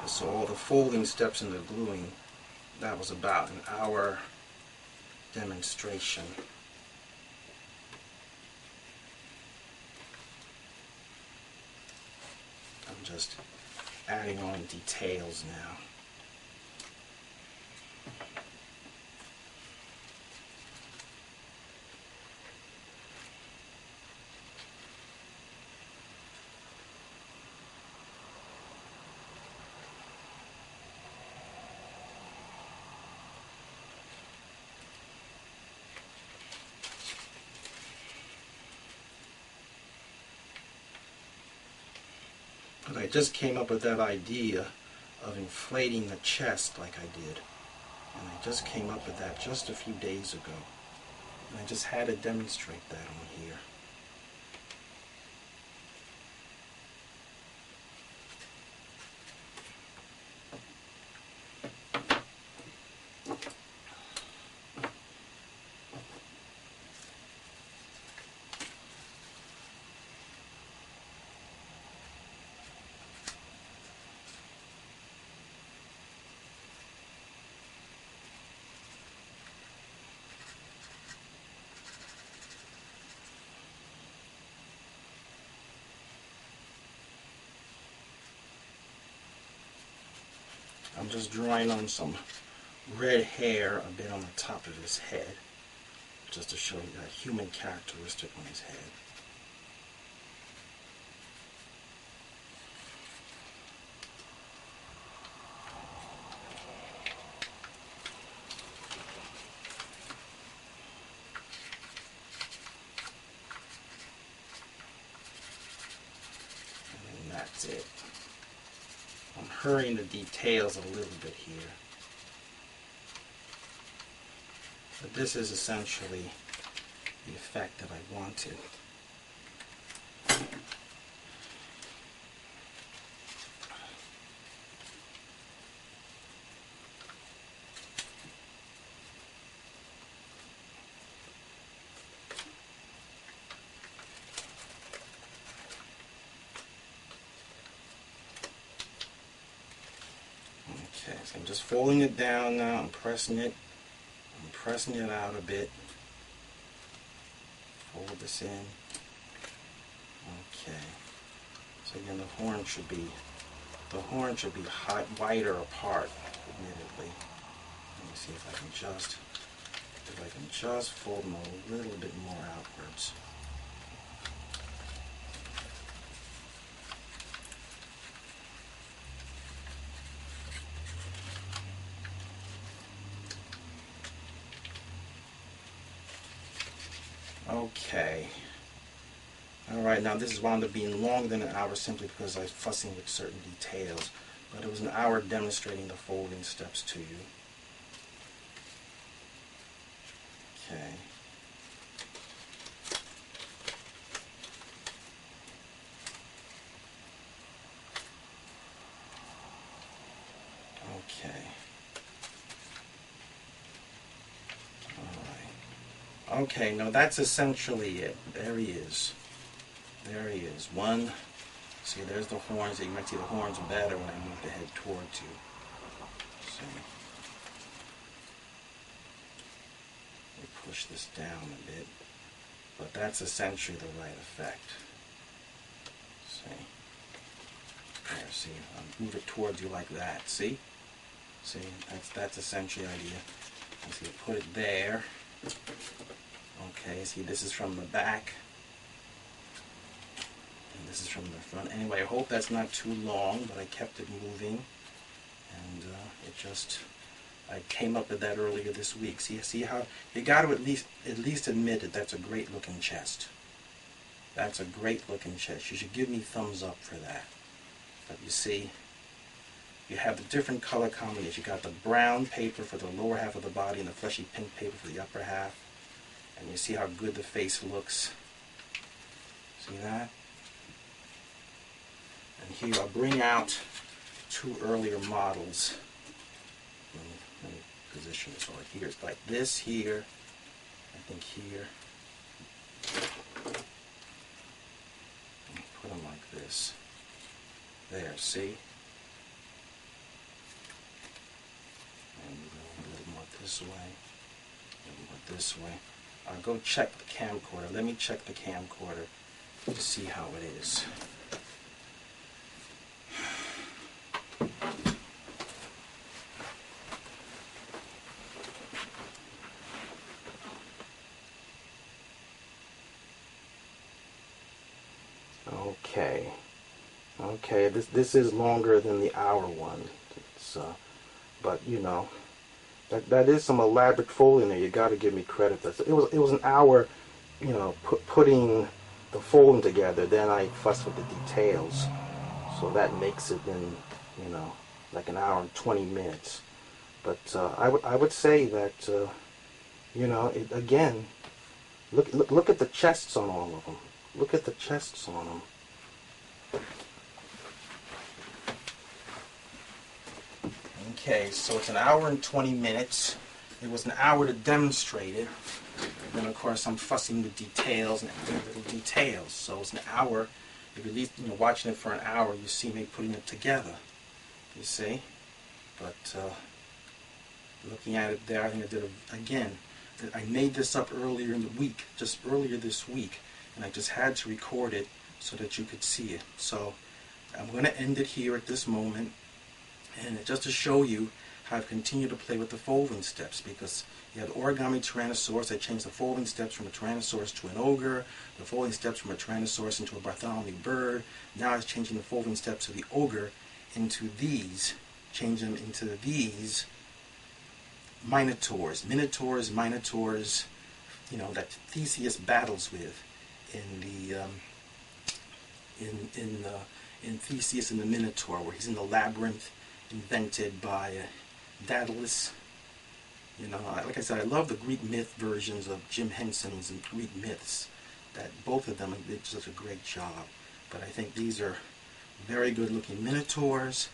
So all the folding steps and the gluing, that was about an hour demonstration. I'm just adding on details now. But I just came up with that idea of inflating the chest like I did. And I just came up with that just a few days ago. And I just had to demonstrate that on here. just drawing on some red hair a bit on the top of his head, just to show you that human characteristic on his head. And that's it. I'm hurrying the details a little bit here. But this is essentially the effect that I wanted. Okay, so I'm just folding it down now. I'm pressing it out a bit. Fold this in. Okay. So again, the horn should be wider apart, admittedly. Let me see if I can just fold them a little bit more outwards. Okay. Alright, now this is wound up being longer than an hour simply because I was fussing with certain details. But it was an hour demonstrating the folding steps to you. Okay. Okay. Okay, now that's essentially it. There he is. There he is. One. See, there's the horns. You might see the horns better when I move the head towards you. See. Let me push this down a bit. But that's essentially the right effect. See. There, see. I'll move it towards you like that. See? See? That's essentially the idea. And see, put it there. Okay, see, this is from the back, and this is from the front. Anyway, I hope that's not too long, but I kept it moving, and I came up with that earlier this week. See how you got to at least admit that that's a great looking chest. That's a great looking chest. You should give me thumbs up for that. But you see, you have the different color combinations. You got the brown paper for the lower half of the body and the fleshy pink paper for the upper half. And you see how good the face looks. See that? And here I'll bring out two earlier models. Let me position this over here. It's like this here. I think here. And put them like this. There, see? And go a little more this way. A little more this way. I'll go check the camcorder. Let me check the camcorder to see how it is. Okay. Okay, this is longer than the hour one. It's, but you know, that is some elaborate folding there. You got to give me credit. It was an hour, you know, putting the folding together. Then I fussed with the details, so that makes it in, you know, like an hour and 20 minutes. But I would say that you know, again, look at the chests on all of them. Look at the chests on them. Okay, so it's an hour and 20 minutes. It was an hour to demonstrate it. Then, of course, I'm fussing with details and little details. So it's an hour. If you're at least, you know, watching it for an hour, you see me putting it together. You see? But looking at it there, I think I did again. I made this up earlier in the week, just earlier this week, and I just had to record it so that you could see it. So I'm going to end it here at this moment. And just to show you how I've continued to play with the folding steps, because you have the origami Tyrannosaurus. I changed the folding steps from a Tyrannosaurus to an ogre, the folding steps from a Tyrannosaurus into a Bartholomew bird. Now I was changing the folding steps of the ogre into these, change them into these minotaurs, minotaurs, you know, that Theseus battles with in Theseus and the Minotaur, where he's in the labyrinth invented by Daedalus. You know, like I said, I love the Greek myth versions of Jim Henson's and Greek myths. That both of them did such a great job. But I think these are very good looking minotaurs,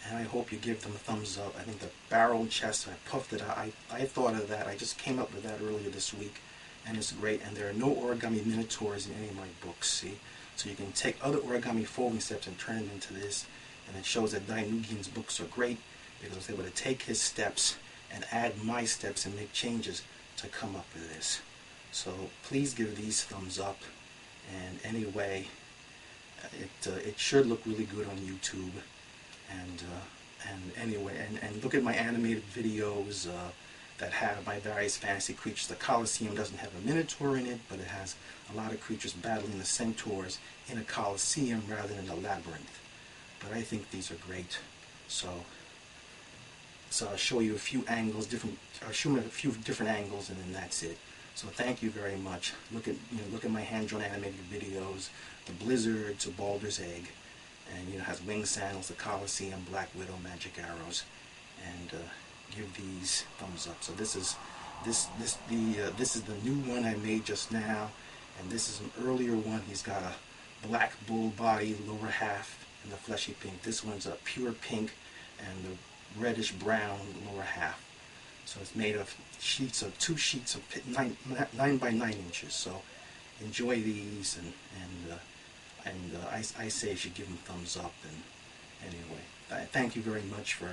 and I hope you give them a thumbs up. I think the barrel and chest, I puffed it out. I thought of that. I just came up with that earlier this week, and it's great. And there are no origami minotaurs in any of my books, see? So you can take other origami folding steps and turn them into this, and it shows that Nuguyen's books are great because I was able to take his steps and add my steps and make changes to come up with this. So please give these thumbs up, and anyway, it should look really good on YouTube. And anyway, and look at my animated videos that have my various fantasy creatures. The Colosseum doesn't have a Minotaur in it, but it has a lot of creatures battling the centaurs in a Colosseum rather than a labyrinth. But I think these are great. So I'll show you a few angles, I'll show you a few different angles, and then that's it. So thank you very much. Look at my hand-drawn animated videos, the Blizzard to Baldur's Egg, and it has wing sandals, the Colosseum, Black Widow, magic arrows, and give these thumbs up. So this is the new one I made just now, and this is an earlier one. He's got a black bull body, lower half, and the fleshy pink. This one's a pure pink and the reddish brown lower half. So it's made of two sheets of 9 by 9 inches. So enjoy these, and I say you should give them thumbs up. And anyway, thank you very much for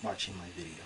watching my video.